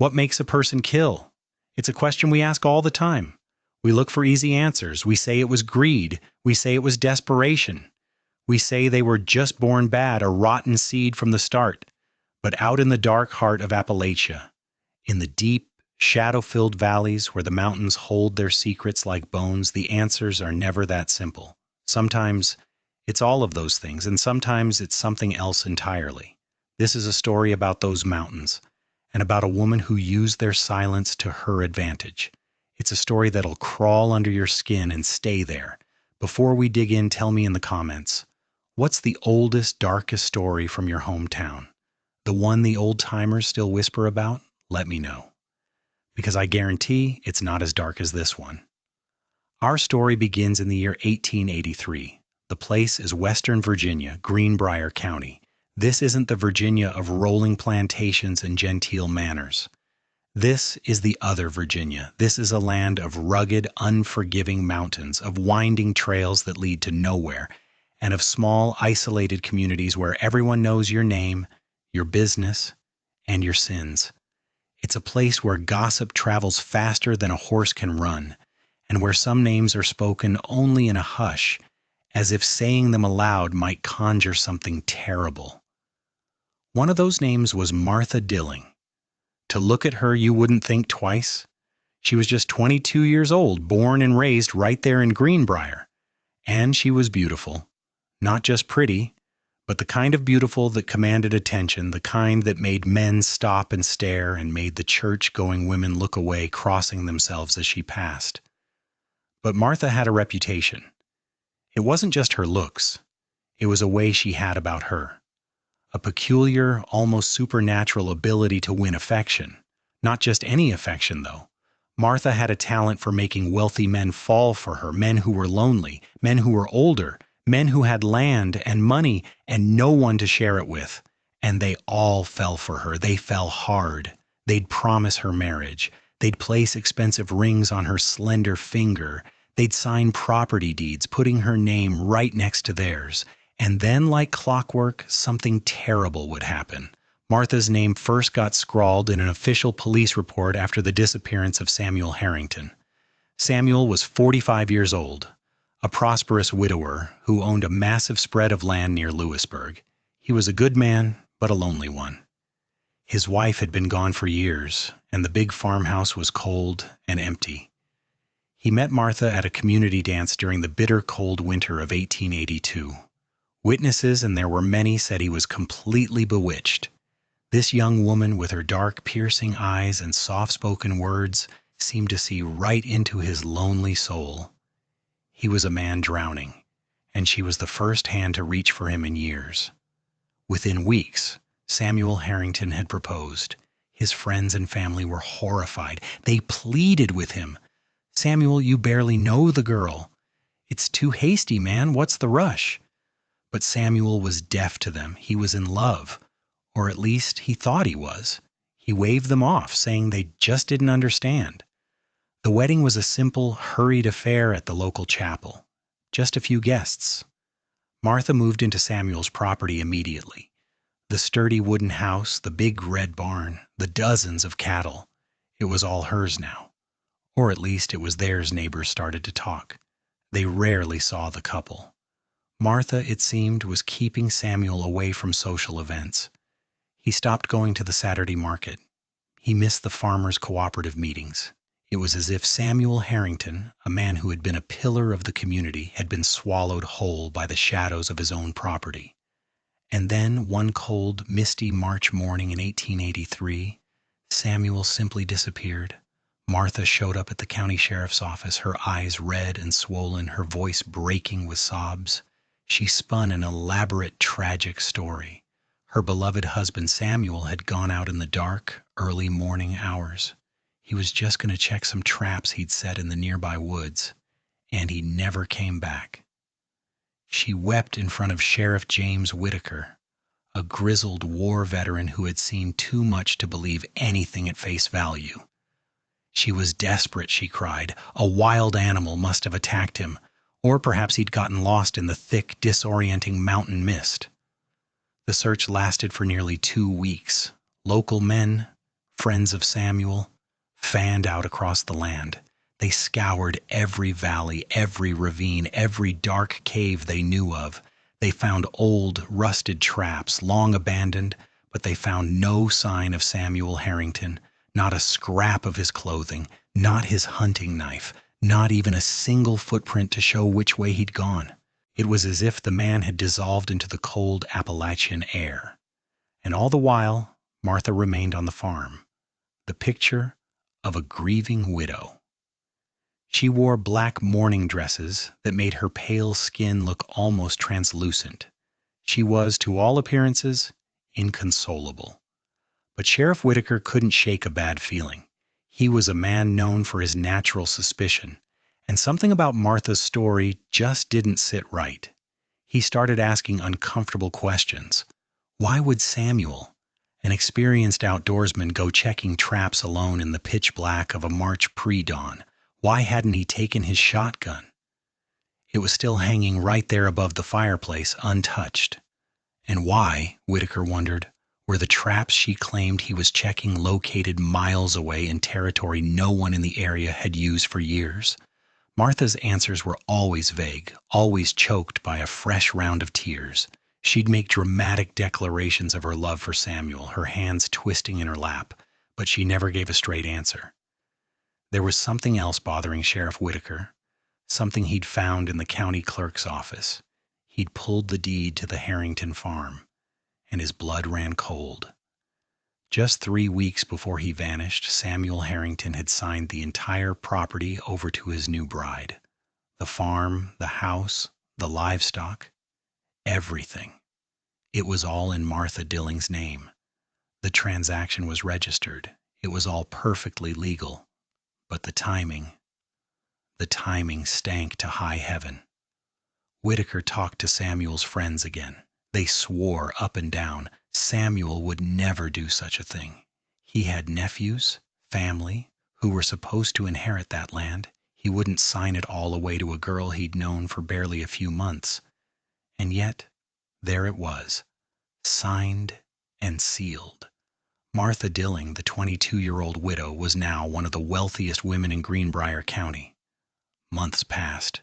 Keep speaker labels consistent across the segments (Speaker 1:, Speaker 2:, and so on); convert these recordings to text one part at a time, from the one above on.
Speaker 1: What makes a person kill? It's a question we ask all the time. We look for easy answers. We say it was greed. We say it was desperation. We say they were just born bad, a rotten seed from the start. But out in the dark heart of Appalachia, in the deep, shadow-filled valleys where the mountains hold their secrets like bones, the answers are never that simple. Sometimes it's all of those things, and sometimes it's something else entirely. This is a story about those mountains, and about a woman who used their silence to her advantage. It's a story that'll crawl under your skin and stay there. Before we dig in, tell me in the comments, what's the oldest, darkest story from your hometown? The one the old-timers still whisper about? Let me know. Because I guarantee it's not as dark as this one. Our story begins in the year 1883. The place is Western Virginia, Greenbrier County. This isn't the Virginia of rolling plantations and genteel manners. This is the other Virginia. This is a land of rugged, unforgiving mountains, of winding trails that lead to nowhere, and of small, isolated communities where everyone knows your name, your business, and your sins. It's a place where gossip travels faster than a horse can run, and where some names are spoken only in a hush, as if saying them aloud might conjure something terrible. One of those names was Martha Dilling. To look at her, you wouldn't think twice. She was just 22 years old, born and raised right there in Greenbrier. And she was beautiful. Not just pretty, but the kind of beautiful that commanded attention, the kind that made men stop and stare and made the church-going women look away, crossing themselves as she passed. But Martha had a reputation. It wasn't just her looks. It was a way she had about her. A peculiar, almost supernatural ability to win affection. Not just any affection, though. Martha had a talent for making wealthy men fall for her, men who were lonely, men who were older, men who had land and money and no one to share it with. And they all fell for her. They fell hard. They'd promise her marriage. They'd place expensive rings on her slender finger. They'd sign property deeds, putting her name right next to theirs. And then, like clockwork, something terrible would happen. Martha's name first got scrawled in an official police report after the disappearance of Samuel Harrington. Samuel was 45 years old, a prosperous widower who owned a massive spread of land near Lewisburg. He was a good man, but a lonely one. His wife had been gone for years, and the big farmhouse was cold and empty. He met Martha at a community dance during the bitter cold winter of 1882. Witnesses, and there were many, said he was completely bewitched. This young woman, with her dark, piercing eyes and soft-spoken words, seemed to see right into his lonely soul. He was a man drowning, and she was the first hand to reach for him in years. Within weeks, Samuel Harrington had proposed. His friends and family were horrified. They pleaded with him. "Samuel, you barely know the girl. It's too hasty, man. What's the rush?" But Samuel was deaf to them. He was in love, or at least he thought he was. He waved them off, saying they just didn't understand. The wedding was a simple, hurried affair at the local chapel. Just a few guests. Martha moved into Samuel's property immediately. The sturdy wooden house, the big red barn, the dozens of cattle. It was all hers now. Or at least it was theirs. Neighbors started to talk. They rarely saw the couple. Martha, it seemed, was keeping Samuel away from social events. He stopped going to the Saturday market. He missed the farmers' cooperative meetings. It was as if Samuel Harrington, a man who had been a pillar of the community, had been swallowed whole by the shadows of his own property. And then, one cold, misty March morning in 1883, Samuel simply disappeared. Martha showed up at the county sheriff's office, her eyes red and swollen, her voice breaking with sobs. She spun an elaborate, tragic story. Her beloved husband Samuel had gone out in the dark, early morning hours. He was just going to check some traps he'd set in the nearby woods, and he never came back. She wept in front of Sheriff James Whitaker, a grizzled war veteran who had seen too much to believe anything at face value. She was desperate, she cried. A wild animal must have attacked him, or perhaps he'd gotten lost in the thick, disorienting mountain mist. The search lasted for nearly 2 weeks. Local men, friends of Samuel, fanned out across the land. They scoured every valley, every ravine, every dark cave they knew of. They found old, rusted traps, long abandoned, but they found no sign of Samuel Harrington, not a scrap of his clothing, not his hunting knife, not even a single footprint to show which way he'd gone. It was as if the man had dissolved into the cold Appalachian air. And all the while, Martha remained on the farm, the picture of a grieving widow. She wore black mourning dresses that made her pale skin look almost translucent. She was, to all appearances, inconsolable. But Sheriff Whitaker couldn't shake a bad feeling. He was a man known for his natural suspicion, and something about Martha's story just didn't sit right. He started asking uncomfortable questions. Why would Samuel, an experienced outdoorsman, go checking traps alone in the pitch black of a March pre-dawn? Why hadn't he taken his shotgun? It was still hanging right there above the fireplace, untouched. And why, Whitaker wondered, were the traps she claimed he was checking located miles away in territory no one in the area had used for years? Martha's answers were always vague, always choked by a fresh round of tears. She'd make dramatic declarations of her love for Samuel, her hands twisting in her lap, but she never gave a straight answer. There was something else bothering Sheriff Whitaker, something he'd found in the county clerk's office. He'd pulled the deed to the Harrington farm, and his blood ran cold. Just 3 weeks before he vanished, Samuel Harrington had signed the entire property over to his new bride. The farm, the house, the livestock, everything. It was all in Martha Dilling's name. The transaction was registered. It was all perfectly legal. But the timing stank to high heaven. Whitaker talked to Samuel's friends again. They swore up and down Samuel would never do such a thing. He had nephews, family, who were supposed to inherit that land. He wouldn't sign it all away to a girl he'd known for barely a few months. And yet, there it was, signed and sealed. Martha Dilling, the 22-year-old widow, was now one of the wealthiest women in Greenbrier County. Months passed.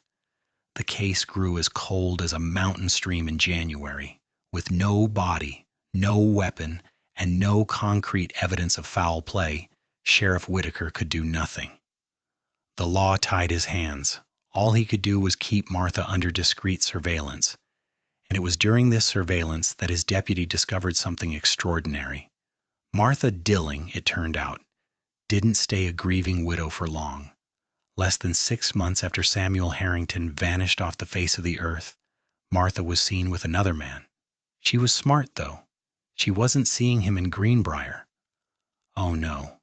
Speaker 1: The case grew as cold as a mountain stream in January. With no body, no weapon, and no concrete evidence of foul play, Sheriff Whitaker could do nothing. The law tied his hands. All he could do was keep Martha under discreet surveillance. And it was during this surveillance that his deputy discovered something extraordinary. Martha Dilling, it turned out, didn't stay a grieving widow for long. Less than 6 months after Samuel Harrington vanished off the face of the earth, Martha was seen with another man. She was smart, though. She wasn't seeing him in Greenbrier. Oh, no.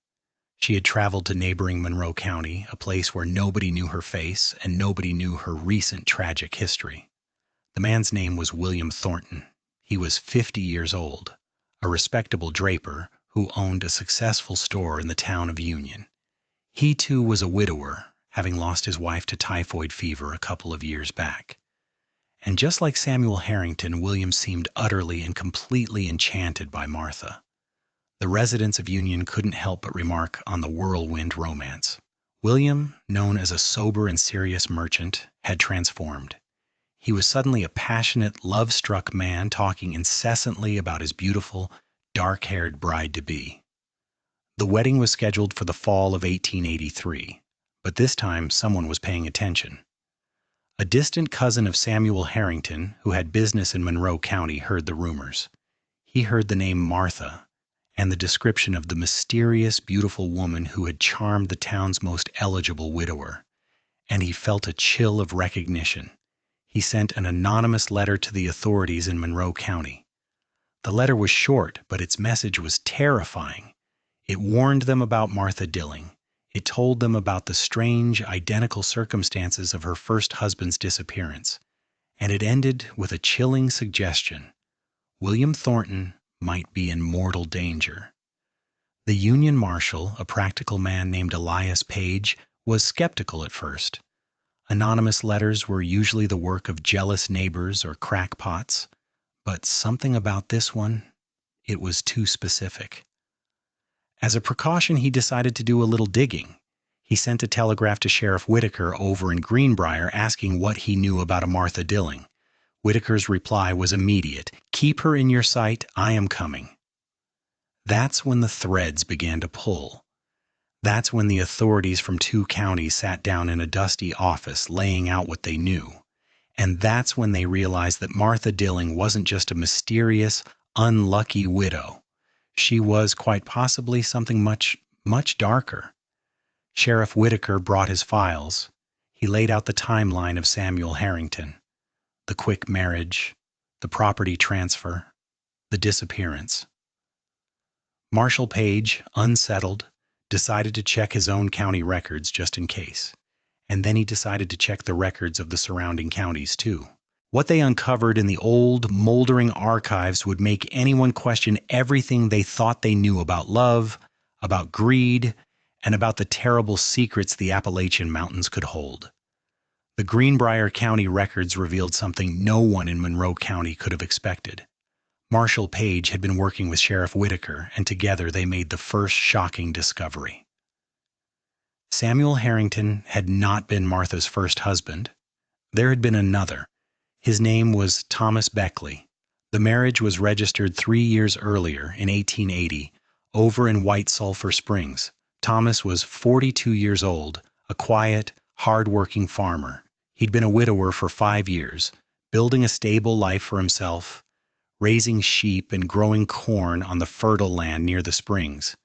Speaker 1: She had traveled to neighboring Monroe County, a place where nobody knew her face and nobody knew her recent tragic history. The man's name was William Thornton. He was 50 years old, a respectable draper who owned a successful store in the town of Union. He, too, was a widower, having lost his wife to typhoid fever a couple of years back. And just like Samuel Harrington, William seemed utterly and completely enchanted by Martha. The residents of Union couldn't help but remark on the whirlwind romance. William, known as a sober and serious merchant, had transformed. He was suddenly a passionate, love-struck man talking incessantly about his beautiful, dark-haired bride-to-be. The wedding was scheduled for the fall of 1883, but this time someone was paying attention. A distant cousin of Samuel Harrington, who had business in Monroe County, heard the rumors. He heard the name Martha and the description of the mysterious, beautiful woman who had charmed the town's most eligible widower, and he felt a chill of recognition. He sent an anonymous letter to the authorities in Monroe County. The letter was short, but its message was terrifying. It warned them about Martha Dilling. It told them about the strange, identical circumstances of her first husband's disappearance. And it ended with a chilling suggestion. William Thornton might be in mortal danger. The Union Marshal, a practical man named Elias Page, was skeptical at first. Anonymous letters were usually the work of jealous neighbors or crackpots, but something about this one, it was too specific. As a precaution, he decided to do a little digging. He sent a telegraph to Sheriff Whitaker over in Greenbrier asking what he knew about a Martha Dilling. Whitaker's reply was immediate. "Keep her in your sight. I am coming." That's when the threads began to pull. That's when the authorities from 2 counties sat down in a dusty office laying out what they knew. And that's when they realized that Martha Dilling wasn't just a mysterious, unlucky widow. She was quite possibly something much, much darker. Sheriff Whitaker brought his files. He laid out the timeline of Samuel Harrington. The quick marriage, the property transfer, the disappearance. Marshall Page, unsettled, decided to check his own county records just in case. And then he decided to check the records of the surrounding counties too. What they uncovered in the old, moldering archives would make anyone question everything they thought they knew about love, about greed, and about the terrible secrets the Appalachian Mountains could hold. The Greenbrier County records revealed something no one in Monroe County could have expected. Marshall Page had been working with Sheriff Whitaker, and together they made the first shocking discovery. Samuel Harrington had not been Martha's first husband. There had been another. His name was Thomas Beckley. The marriage was registered 3 years earlier, in 1880, over in White Sulphur Springs. Thomas was 42 years old, a quiet, hard-working farmer. He'd been a widower for 5 years, building a stable life for himself, raising sheep and growing corn on the fertile land near the springs.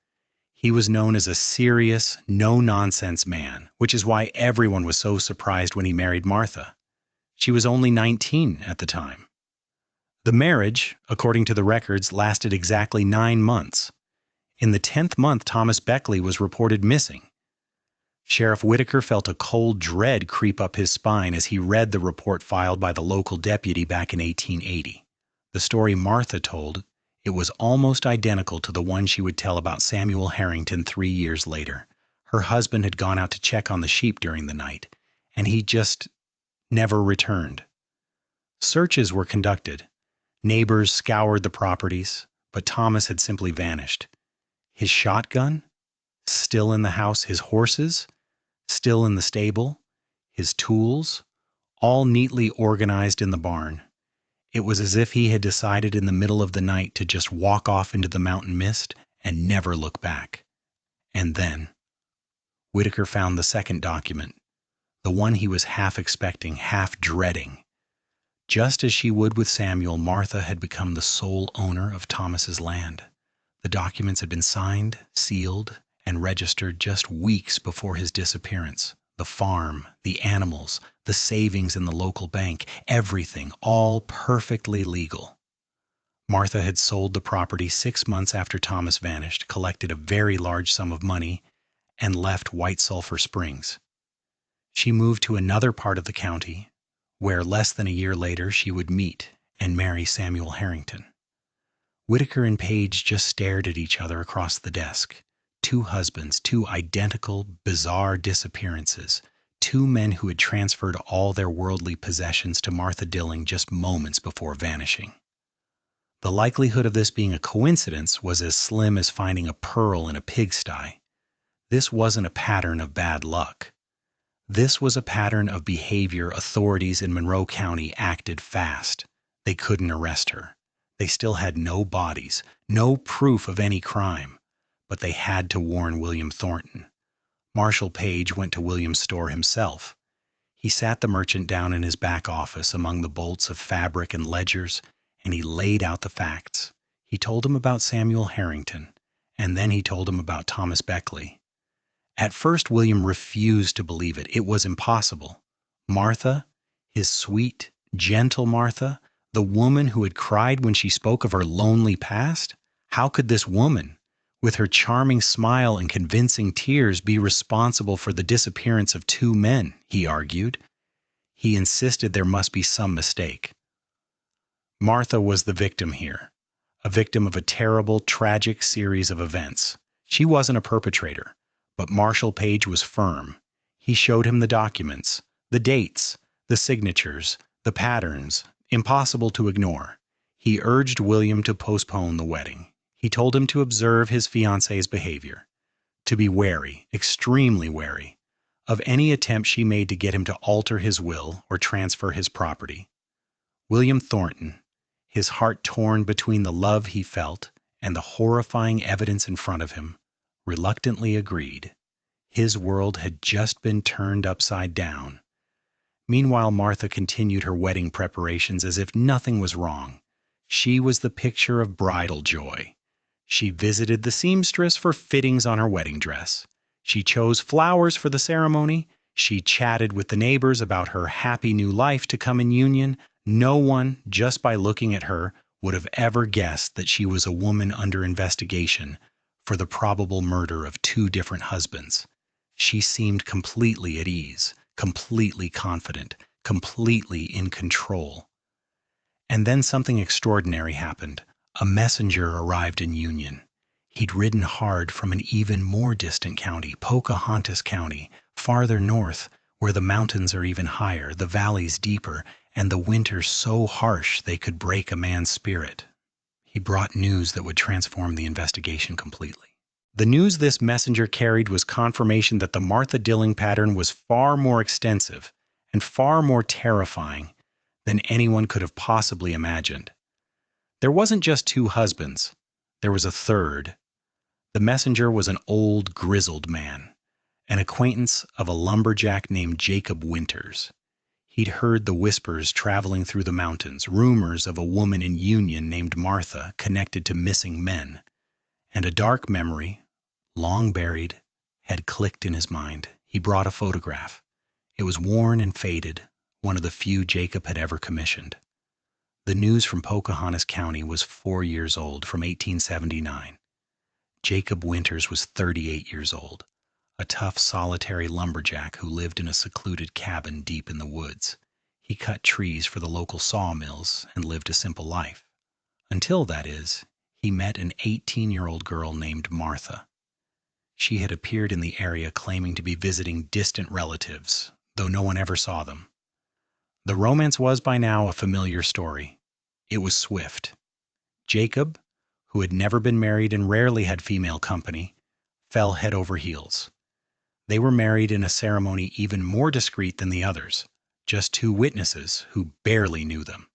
Speaker 1: He was known as a serious, no-nonsense man, which is why everyone was so surprised when he married Martha. She was only 19 at the time. The marriage, according to the records, lasted exactly 9 months. In the 10th month, Thomas Beckley was reported missing. Sheriff Whitaker felt a cold dread creep up his spine as he read the report filed by the local deputy back in 1880. The story Martha told, it was almost identical to the one she would tell about Samuel Harrington 3 years later. Her husband had gone out to check on the sheep during the night, and he just never returned. Searches were conducted. Neighbors scoured the properties, but Thomas had simply vanished. His shotgun? Still in the house. His horses? Still in the stable. His tools? All neatly organized in the barn. It was as if he had decided in the middle of the night to just walk off into the mountain mist and never look back. And then Whitaker found the second document, the one he was half expecting, half dreading. Just as she would with Samuel, Martha had become the sole owner of Thomas's land. The documents had been signed, sealed, and registered just weeks before his disappearance. The farm, the animals, the savings in the local bank, everything, all perfectly legal. Martha had sold the property 6 months after Thomas vanished, collected a very large sum of money, and left White Sulphur Springs. She moved to another part of the county, where less than a year later she would meet and marry Samuel Harrington. Whitaker and Page just stared at each other across the desk. 2 husbands, 2 identical, bizarre disappearances. 2 men who had transferred all their worldly possessions to Martha Dilling just moments before vanishing. The likelihood of this being a coincidence was as slim as finding a pearl in a pigsty. This wasn't a pattern of bad luck. This was a pattern of behavior authorities in Monroe County acted fast. They couldn't arrest her. They still had no bodies, no proof of any crime. But they had to warn William Thornton. Marshall Page went to William's store himself. He sat the merchant down in his back office among the bolts of fabric and ledgers, and he laid out the facts. He told him about Samuel Harrington, and then he told him about Thomas Beckley. At first, William refused to believe it. It was impossible. Martha, his sweet, gentle Martha, the woman who had cried when she spoke of her lonely past? How could this woman, with her charming smile and convincing tears, be responsible for the disappearance of 2 men, he argued. He insisted there must be some mistake. Martha was the victim here, a victim of a terrible, tragic series of events. She wasn't a perpetrator, but Marshall Page was firm. He showed him the documents, the dates, the signatures, the patterns, impossible to ignore. He urged William to postpone the wedding. He told him to observe his fiancée's behavior, to be wary, extremely wary, of any attempt she made to get him to alter his will or transfer his property. William Thornton, his heart torn between the love he felt and the horrifying evidence in front of him, reluctantly agreed. His world had just been turned upside down. Meanwhile, Martha continued her wedding preparations as if nothing was wrong. She was the picture of bridal joy. She visited the seamstress for fittings on her wedding dress. She chose flowers for the ceremony. She chatted with the neighbors about her happy new life to come in union. No one, just by looking at her, would have ever guessed that she was a woman under investigation for the probable murder of 2 different husbands. She seemed completely at ease, completely confident, completely in control. And then something extraordinary happened. A messenger arrived in Union. He'd ridden hard from an even more distant county, Pocahontas County, farther north, where the mountains are even higher, the valleys deeper, and the winters so harsh they could break a man's spirit. He brought news that would transform the investigation completely. The news this messenger carried was confirmation that the Martha Dilling pattern was far more extensive and far more terrifying than anyone could have possibly imagined. There wasn't just 2 husbands. There was a third. The messenger was an old, grizzled man, an acquaintance of a lumberjack named Jacob Winters. He'd heard the whispers traveling through the mountains, rumors of a woman in Union named Martha connected to missing men, and a dark memory, long buried, had clicked in his mind. He brought a photograph. It was worn and faded, one of the few Jacob had ever commissioned. The news from Pocahontas County was 4 years old, from 1879. Jacob Winters was 38 years old, a tough, solitary lumberjack who lived in a secluded cabin deep in the woods. He cut trees for the local sawmills and lived a simple life. Until, that is, he met an 18-year-old girl named Martha. She had appeared in the area claiming to be visiting distant relatives, though no one ever saw them. The romance was by now a familiar story. It was swift. Jacob, who had never been married and rarely had female company, fell head over heels. They were married in a ceremony even more discreet than the others, just 2 witnesses who barely knew them.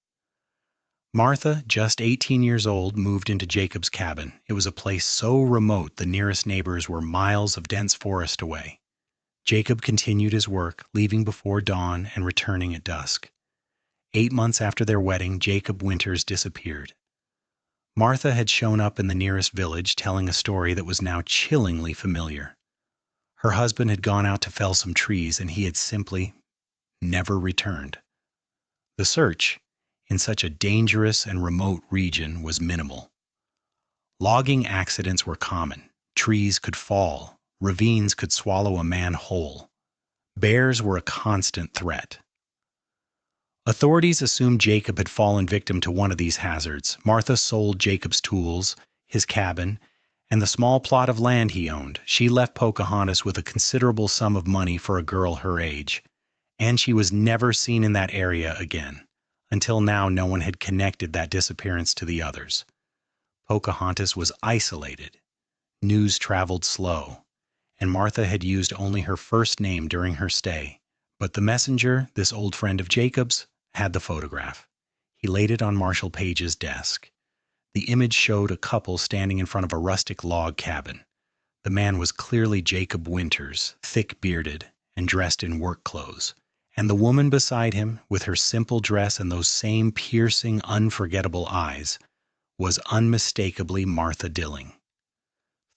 Speaker 1: Martha, just 18 years old, moved into Jacob's cabin. It was a place so remote the nearest neighbors were miles of dense forest away. Jacob continued his work, leaving before dawn and returning at dusk. 8 months after their wedding, Jacob Winters disappeared. Martha had shown up in the nearest village telling a story that was now chillingly familiar. Her husband had gone out to fell some trees and he had simply never returned. The search, in such a dangerous and remote region, was minimal. Logging accidents were common. Trees could fall. Ravines could swallow a man whole. Bears were a constant threat. Authorities assumed Jacob had fallen victim to one of these hazards. Martha sold Jacob's tools, his cabin, and the small plot of land he owned. She left Pocahontas with a considerable sum of money for a girl her age, and she was never seen in that area again. Until now, no one had connected that disappearance to the others. Pocahontas was isolated. News traveled slow, and Martha had used only her first name during her stay. But the messenger, this old friend of Jacob's, had the photograph. He laid it on Marshall Page's desk. The image showed a couple standing in front of a rustic log cabin. The man was clearly Jacob Winters, thick-bearded and dressed in work clothes. And the woman beside him, with her simple dress and those same piercing, unforgettable eyes, was unmistakably Martha Dilling.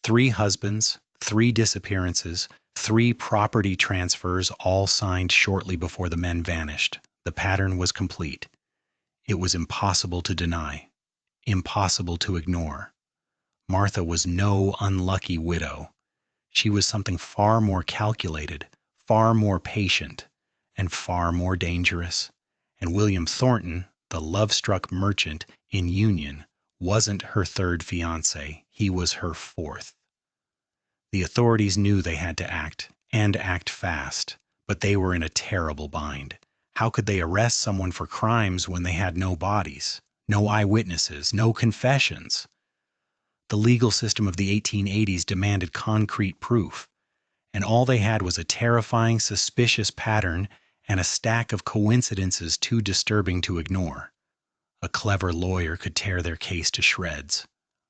Speaker 1: 3 husbands, 3 disappearances, 3 property transfers, all signed shortly before the men vanished. The pattern was complete. It was impossible to deny, impossible to ignore. Martha was no unlucky widow. She was something far more calculated, far more patient, and far more dangerous. And William Thornton, the love-struck merchant in Union, wasn't her 3rd fiancé. He was her 4th. The authorities knew they had to act, and act fast, but they were in a terrible bind. How could they arrest someone for crimes when they had no bodies, no eyewitnesses, no confessions? The legal system of the 1880s demanded concrete proof, and all they had was a terrifying, suspicious pattern and a stack of coincidences too disturbing to ignore. A clever lawyer could tear their case to shreds.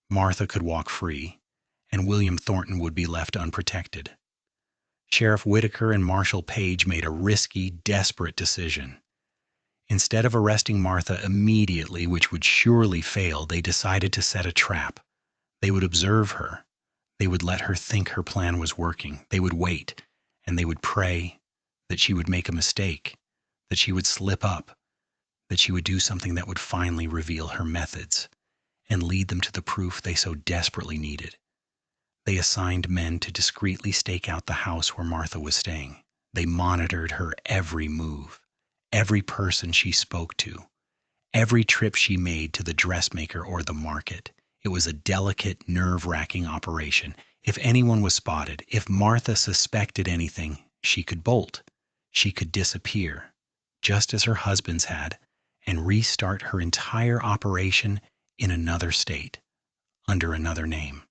Speaker 1: Martha could walk free, and William Thornton would be left unprotected. Sheriff Whitaker and Marshal Page made a risky, desperate decision. Instead of arresting Martha immediately, which would surely fail, they decided to set a trap. They would observe her. They would let her think her plan was working. They would wait, and they would pray that she would make a mistake, that she would slip up, that she would do something that would finally reveal her methods and lead them to the proof they so desperately needed. They assigned men to discreetly stake out the house where Martha was staying. They monitored her every move, every person she spoke to, every trip she made to the dressmaker or the market. It was a delicate, nerve-wracking operation. If anyone was spotted, if Martha suspected anything, she could bolt. She could disappear, just as her husband's had, and restart her entire operation in another state, under another name.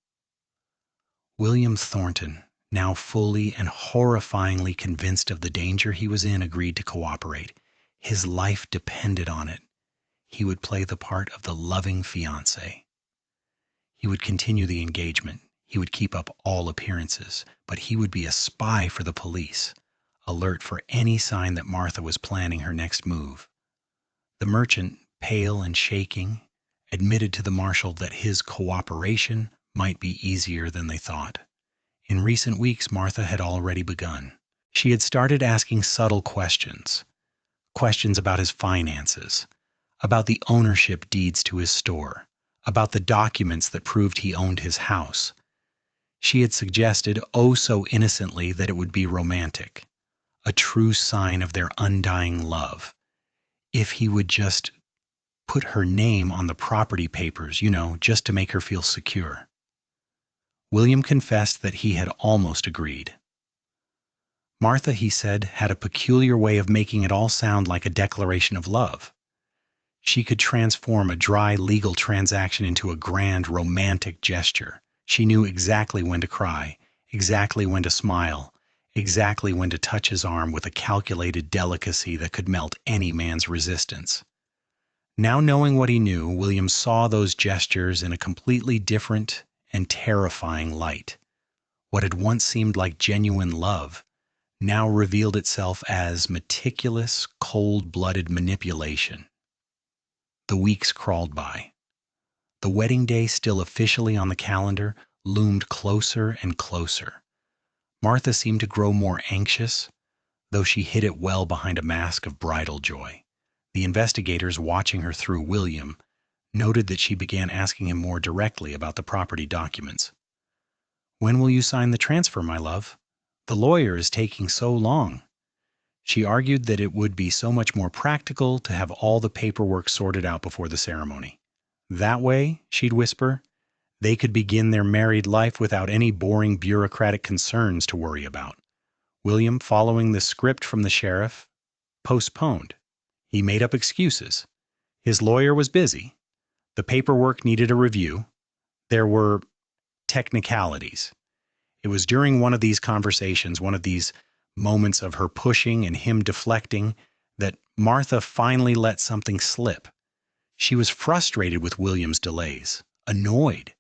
Speaker 1: William Thornton, now fully and horrifyingly convinced of the danger he was in, agreed to cooperate. His life depended on it. He would play the part of the loving fiancé. He would continue the engagement. He would keep up all appearances, but he would be a spy for the police, alert for any sign that Martha was planning her next move. The merchant, pale and shaking, admitted to the marshal that his cooperation might be easier than they thought. In recent weeks, Martha had already begun. She had started asking subtle questions. Questions about his finances, about the ownership deeds to his store, about the documents that proved he owned his house. She had suggested, oh so innocently, that it would be romantic, a true sign of their undying love, if he would just put her name on the property papers, just to make her feel secure. William confessed that he had almost agreed. Martha, he said, had a peculiar way of making it all sound like a declaration of love. She could transform a dry legal transaction into a grand romantic gesture. She knew exactly when to cry, exactly when to smile, exactly when to touch his arm with a calculated delicacy that could melt any man's resistance. Now knowing what he knew, William saw those gestures in a completely different and terrifying light. What had once seemed like genuine love now revealed itself as meticulous, cold-blooded manipulation. The weeks crawled by. The wedding day, still officially on the calendar, loomed closer and closer. Martha seemed to grow more anxious, though she hid it well behind a mask of bridal joy. The investigators, watching her through William, noted that she began asking him more directly about the property documents. "When will you sign the transfer, my love? The lawyer is taking so long." She argued that it would be so much more practical to have all the paperwork sorted out before the ceremony. That way, she'd whisper, they could begin their married life without any boring bureaucratic concerns to worry about. William, following the script from the sheriff, postponed. He made up excuses. His lawyer was busy. The paperwork needed a review. There were technicalities. It was during one of these conversations, one of these moments of her pushing and him deflecting, that Martha finally let something slip. She was frustrated with William's delays, annoyed,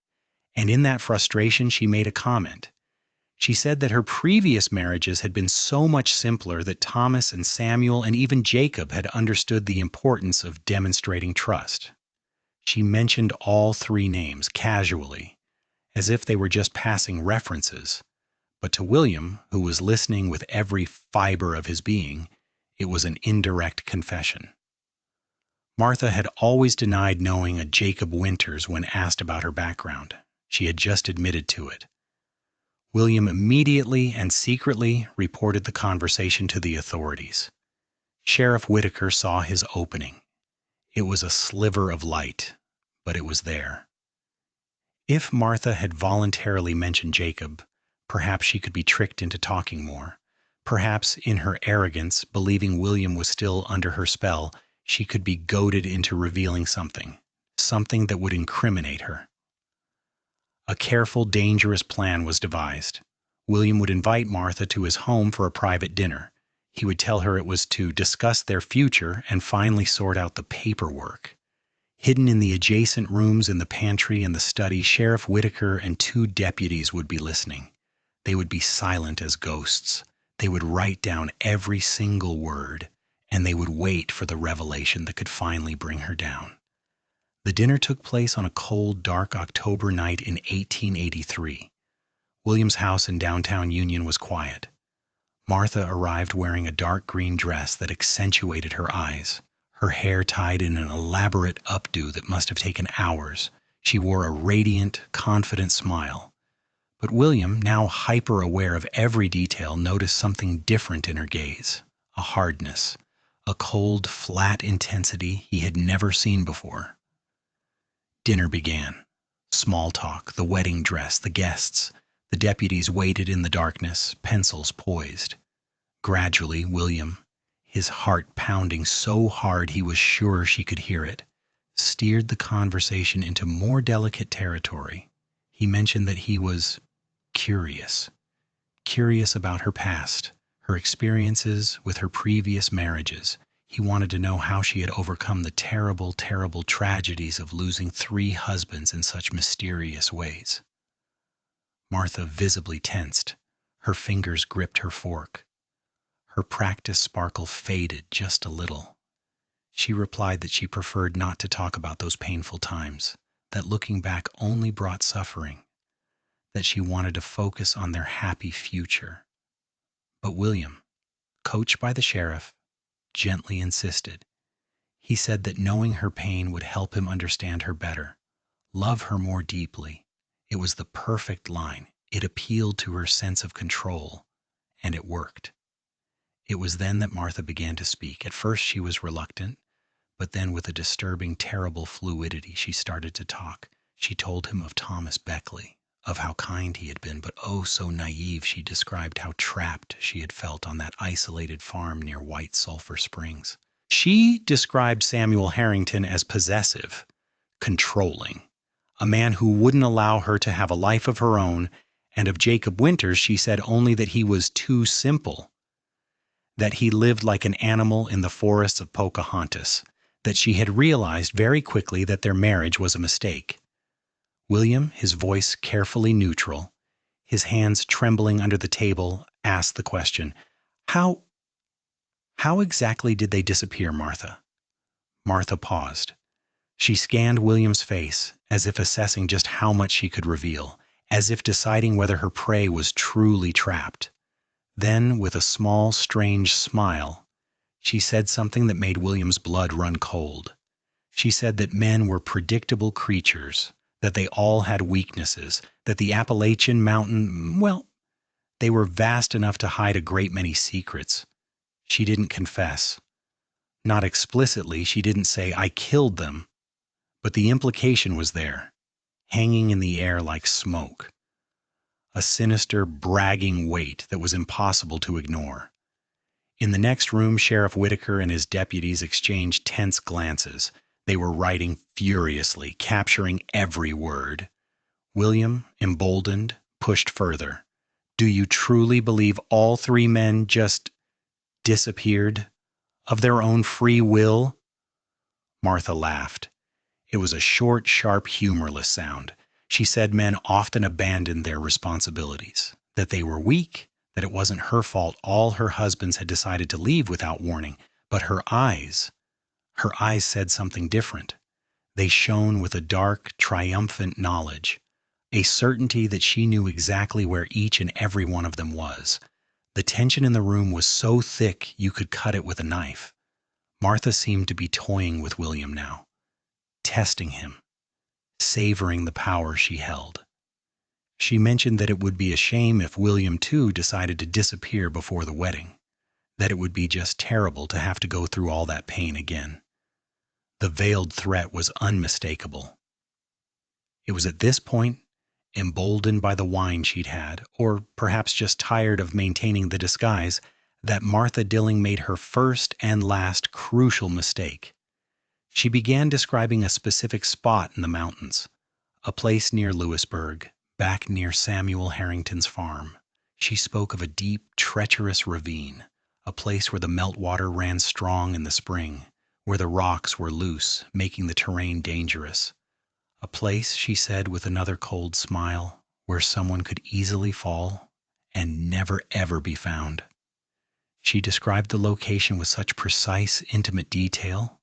Speaker 1: and in that frustration she made a comment. She said that her previous marriages had been so much simpler that Thomas and Samuel and even Jacob had understood the importance of demonstrating trust. She mentioned all three names casually, as if they were just passing references. But to William, who was listening with every fiber of his being, it was an indirect confession. Martha had always denied knowing a Jacob Winters when asked about her background. She had just admitted to it. William immediately and secretly reported the conversation to the authorities. Sheriff Whitaker saw his opening. It was a sliver of light, but it was there. If Martha had voluntarily mentioned Jacob, perhaps she could be tricked into talking more. Perhaps, in her arrogance, believing William was still under her spell, she could be goaded into revealing something that would incriminate her. A careful, dangerous plan was devised. William would invite Martha to his home for a private dinner. He would tell her it was to discuss their future and finally sort out the paperwork. Hidden in the adjacent rooms in the pantry and the study, Sheriff Whitaker and two deputies would be listening. They would be silent as ghosts. They would write down every single word, and they would wait for the revelation that could finally bring her down. The dinner took place on a cold, dark October night in 1883. William's house in downtown Union was quiet. Martha arrived wearing a dark green dress that accentuated her eyes, her hair tied in an elaborate updo that must have taken hours. She wore a radiant, confident smile. But William, now hyper-aware of every detail, noticed something different in her gaze, a hardness, a cold, flat intensity he had never seen before. Dinner began. Small talk, the wedding dress, the guests. The deputies waited in the darkness, pencils poised. Gradually, William, his heart pounding so hard he was sure she could hear it, steered the conversation into more delicate territory. He mentioned that he was curious about her past, her experiences with her previous marriages. He wanted to know how she had overcome the terrible, terrible tragedies of losing 3 husbands in such mysterious ways. Martha visibly tensed. Her fingers gripped her fork. Her practiced sparkle faded just a little. She replied that she preferred not to talk about those painful times, that looking back only brought suffering, that she wanted to focus on their happy future. But William, coached by the sheriff, gently insisted. He said that knowing her pain would help him understand her better, love her more deeply. It was the perfect line. It appealed to her sense of control, and it worked. It was then that Martha began to speak. At first she was reluctant, but then with a disturbing, terrible fluidity she started to talk. She told him of Thomas Beckley, of how kind he had been, but oh so naive. She described how trapped she had felt on that isolated farm near White Sulphur Springs. She described Samuel Harrington as possessive, controlling, a man who wouldn't allow her to have a life of her own, and of Jacob Winters she said only that he was too simple, that he lived like an animal in the forests of Pocahontas, that she had realized very quickly that their marriage was a mistake. William, his voice carefully neutral, his hands trembling under the table, asked the question, How exactly did they disappear, Martha? Martha paused. She scanned William's face, as if assessing just how much she could reveal, as if deciding whether her prey was truly trapped. Then, with a small, strange smile, she said something that made William's blood run cold. She said that men were predictable creatures, that they all had weaknesses, that the Appalachian Mountain, well, they were vast enough to hide a great many secrets. She didn't confess. Not explicitly, she didn't say, I killed them, but the implication was there, hanging in the air like smoke. A sinister, bragging weight that was impossible to ignore. In the next room, Sheriff Whitaker and his deputies exchanged tense glances. They were writing furiously, capturing every word. William, emboldened, pushed further. Do you truly believe all 3 men just disappeared of their own free will? Martha laughed. It was a short, sharp, humorless sound. She said men often abandoned their responsibilities, that they were weak, that it wasn't her fault all her husbands had decided to leave without warning. But her eyes said something different. They shone with a dark, triumphant knowledge, a certainty that she knew exactly where each and every one of them was. The tension in the room was so thick you could cut it with a knife. Martha seemed to be toying with William now, testing him, savoring the power she held. She mentioned that it would be a shame if William, too, decided to disappear before the wedding, that it would be just terrible to have to go through all that pain again. The veiled threat was unmistakable. It was at this point, emboldened by the wine she'd had, or perhaps just tired of maintaining the disguise, that Martha Dilling made her first and last crucial mistake. She began describing a specific spot in the mountains, a place near Lewisburg, Back near Samuel Harrington's farm, she spoke of a deep, treacherous ravine, a place where the meltwater ran strong in the spring, where the rocks were loose, making the terrain dangerous. A place, she said with another cold smile, where someone could easily fall and never ever be found. She described the location with such precise, intimate detail,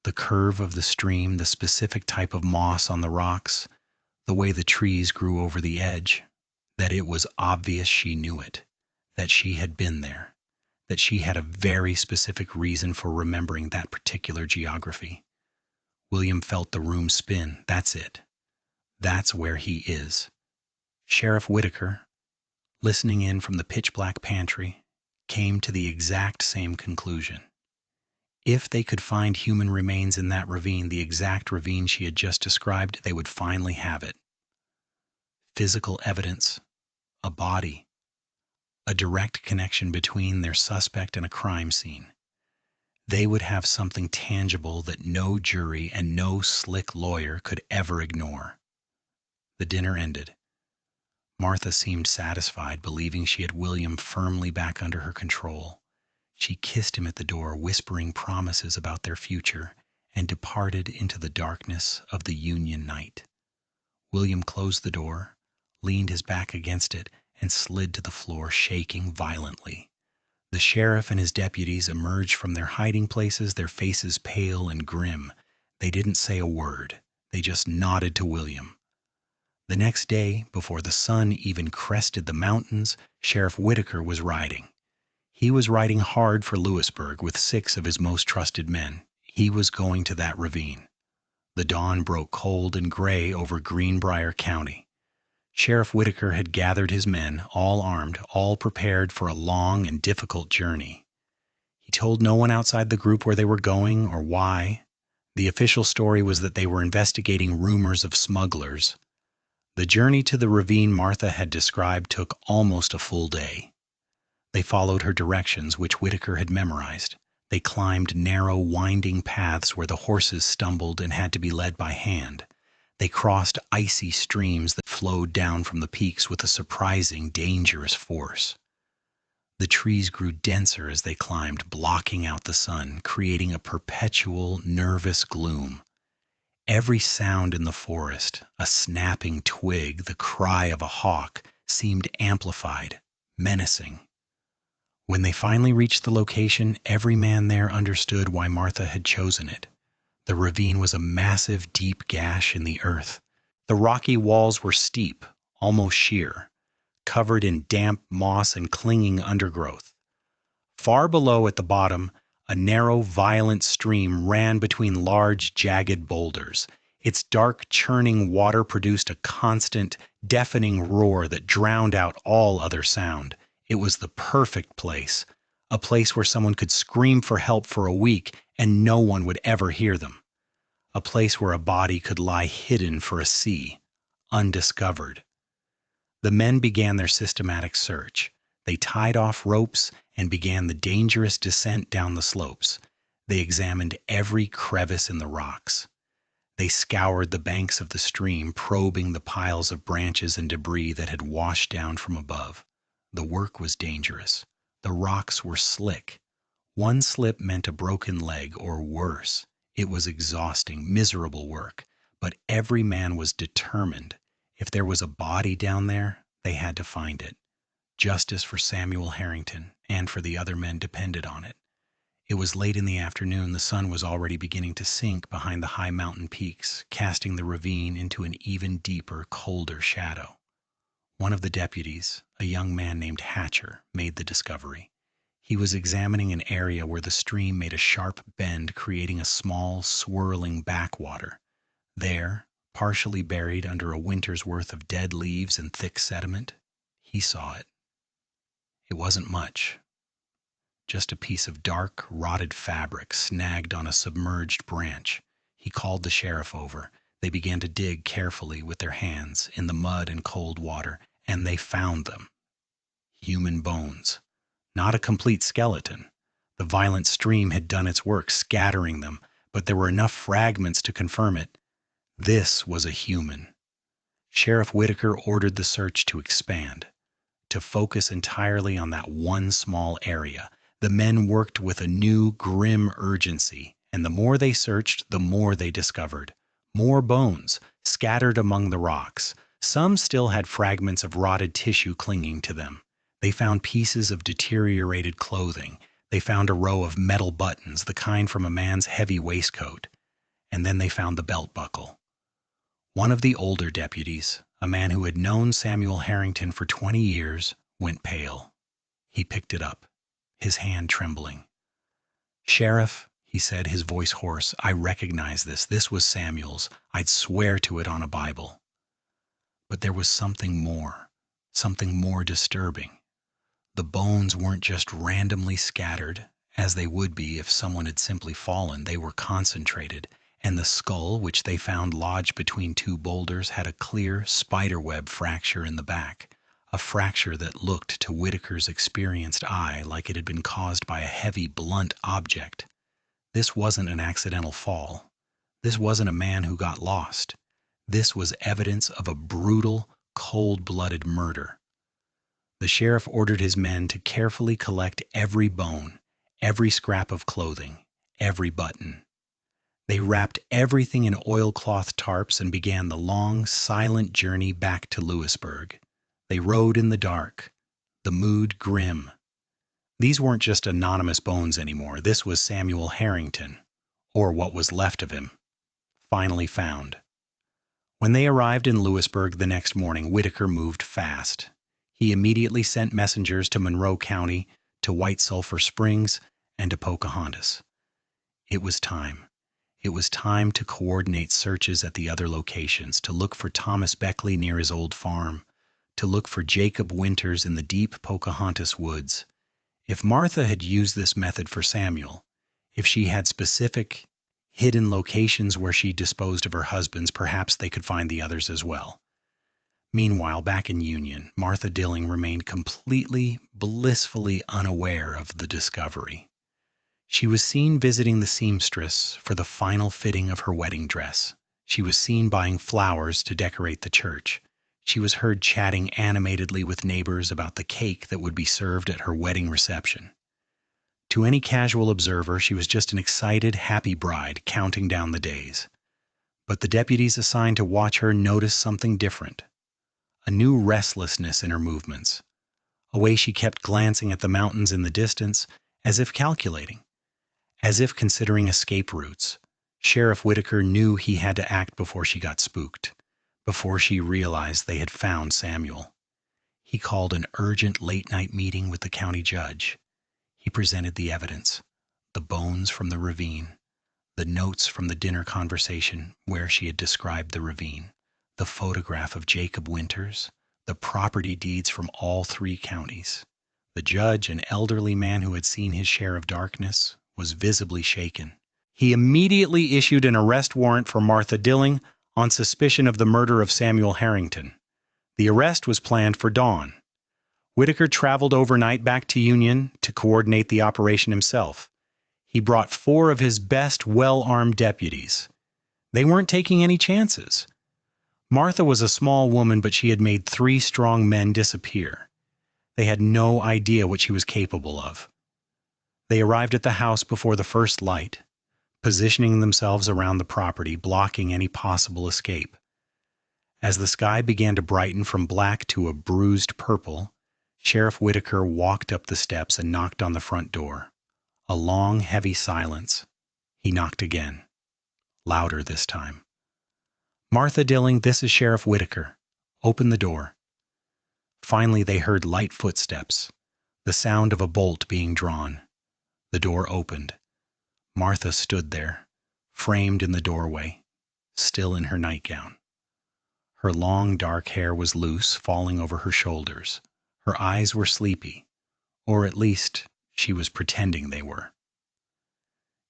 Speaker 1: the curve of the stream, the specific type of moss on the rocks, the way the trees grew over the edge, that it was obvious she knew it, that she had been there, that she had a very specific reason for remembering that particular geography. William felt the room spin. That's it. That's where he is. Sheriff Whitaker, listening in from the pitch-black pantry, came to the exact same conclusion. If they could find human remains in that ravine, the exact ravine she had just described, they would finally have it. Physical evidence, a body, a direct connection between their suspect and a crime scene. They would have something tangible that no jury and no slick lawyer could ever ignore. The dinner ended. Martha seemed satisfied, believing she had William firmly back under her control. She kissed him at the door, whispering promises about their future, and departed into the darkness of the Union night. William closed the door, leaned his back against it, and slid to the floor, shaking violently. The sheriff and his deputies emerged from their hiding places, their faces pale and grim. They didn't say a word. They just nodded to William. The next day, before the sun even crested the mountains, Sheriff Whitaker was riding. He was riding hard for Lewisburg with 6 of his most trusted men. He was going to that ravine. The dawn broke cold and gray over Greenbrier County. Sheriff Whitaker had gathered his men, all armed, all prepared for a long and difficult journey. He told no one outside the group where they were going or why. The official story was that they were investigating rumors of smugglers. The journey to the ravine Martha had described took almost a full day. They followed her directions, which Whitaker had memorized. They climbed narrow, winding paths where the horses stumbled and had to be led by hand. They crossed icy streams that flowed down from the peaks with a surprising, dangerous force. The trees grew denser as they climbed, blocking out the sun, creating a perpetual, nervous gloom. Every sound in the forest, a snapping twig, the cry of a hawk, seemed amplified, menacing. When they finally reached the location, every man there understood why Martha had chosen it. The ravine was a massive, deep gash in the earth. The rocky walls were steep, almost sheer, covered in damp moss and clinging undergrowth. Far below at the bottom, a narrow, violent stream ran between large, jagged boulders. Its dark, churning water produced a constant, deafening roar that drowned out all other sound. It was the perfect place, a place where someone could scream for help for a week and no one would ever hear them. A place where a body could lie hidden for a sea, undiscovered. The men began their systematic search. They tied off ropes and began the dangerous descent down the slopes. They examined every crevice in the rocks. They scoured the banks of the stream, probing the piles of branches and debris that had washed down from above. The work was dangerous. The rocks were slick. One slip meant a broken leg or worse. It was exhausting, miserable work, but every man was determined. If there was a body down there, they had to find it. Justice for Samuel Harrington and for the other men depended on it. It was late in the afternoon. The sun was already beginning to sink behind the high mountain peaks, casting the ravine into an even deeper, colder shadow. One of the deputies, a young man named Hatcher, made the discovery. He was examining an area where the stream made a sharp bend, creating a small, swirling backwater. There, partially buried under a winter's worth of dead leaves and thick sediment, he saw it. It wasn't much. Just a piece of dark, rotted fabric snagged on a submerged branch. He called the sheriff over. They began to dig carefully with their hands in the mud and cold water, and they found them. Human bones. Not a complete skeleton. The violent stream had done its work, scattering them, but there were enough fragments to confirm it. This was a human. Sheriff Whitaker ordered the search to expand, to focus entirely on that one small area. The men worked with a new, grim urgency, and the more they searched, the more they discovered. More bones, scattered among the rocks. Some still had fragments of rotted tissue clinging to them. They found pieces of deteriorated clothing. They found a row of metal buttons, the kind from a man's heavy waistcoat. And then they found the belt buckle. One of the older deputies, a man who had known Samuel Harrington for 20 years, went pale. He picked it up, his hand trembling. "Sheriff," he said, his voice hoarse, "I recognize this. This was Samuel's. I'd swear to it on a Bible." But there was something more disturbing. The bones weren't just randomly scattered, as they would be if someone had simply fallen. They were concentrated, and the skull, which they found lodged between two boulders, had a clear spiderweb fracture in the back, a fracture that looked to Whitaker's experienced eye like it had been caused by a heavy, blunt object. This wasn't an accidental fall. This wasn't a man who got lost. This was evidence of a brutal, cold-blooded murder. The sheriff ordered his men to carefully collect every bone, every scrap of clothing, every button. They wrapped everything in oilcloth tarps and began the long, silent journey back to Lewisburg. They rode in the dark, the mood grim. These weren't just anonymous bones anymore. This was Samuel Harrington, or what was left of him, finally found. When they arrived in Lewisburg the next morning, Whitaker moved fast. He immediately sent messengers to Monroe County, to White Sulphur Springs, and to Pocahontas. It was time. It was time to coordinate searches at the other locations, to look for Thomas Beckley near his old farm, to look for Jacob Winters in the deep Pocahontas woods. If Martha had used this method for Samuel, if she had specific, hidden locations where she disposed of her husbands, perhaps they could find the others as well. Meanwhile, back in Union, Martha Dilling remained completely, blissfully unaware of the discovery. She was seen visiting the seamstress for the final fitting of her wedding dress. She was seen buying flowers to decorate the church. She was heard chatting animatedly with neighbors about the cake that would be served at her wedding reception. To any casual observer, she was just an excited, happy bride counting down the days. But the deputies assigned to watch her noticed something different. A new restlessness in her movements. A way she kept glancing at the mountains in the distance, as if calculating, as if considering escape routes. Sheriff Whitaker knew he had to act before she got spooked, before she realized they had found Samuel. He called an urgent late-night meeting with the county judge. He presented the evidence, the bones from the ravine, the notes from the dinner conversation where she had described the ravine, the photograph of Jacob Winters, the property deeds from all 3 counties. The judge, an elderly man who had seen his share of darkness, was visibly shaken. He immediately issued an arrest warrant for Martha Dilling on suspicion of the murder of Samuel Harrington. The arrest was planned for dawn. Whitaker traveled overnight back to Union to coordinate the operation himself. He brought 4 of his best, well-armed deputies. They weren't taking any chances. Martha was a small woman, but she had made 3 strong men disappear. They had no idea what she was capable of. They arrived at the house before the first light, positioning themselves around the property, blocking any possible escape. As the sky began to brighten from black to a bruised purple, Sheriff Whitaker walked up the steps and knocked on the front door. A long, heavy silence. He knocked again, louder this time. "Martha Dilling, this is Sheriff Whitaker. Open the door." Finally, they heard light footsteps, the sound of a bolt being drawn. The door opened. Martha stood there, framed in the doorway, still in her nightgown. Her long, dark hair was loose, falling over her shoulders. Her eyes were sleepy, or at least she was pretending they were.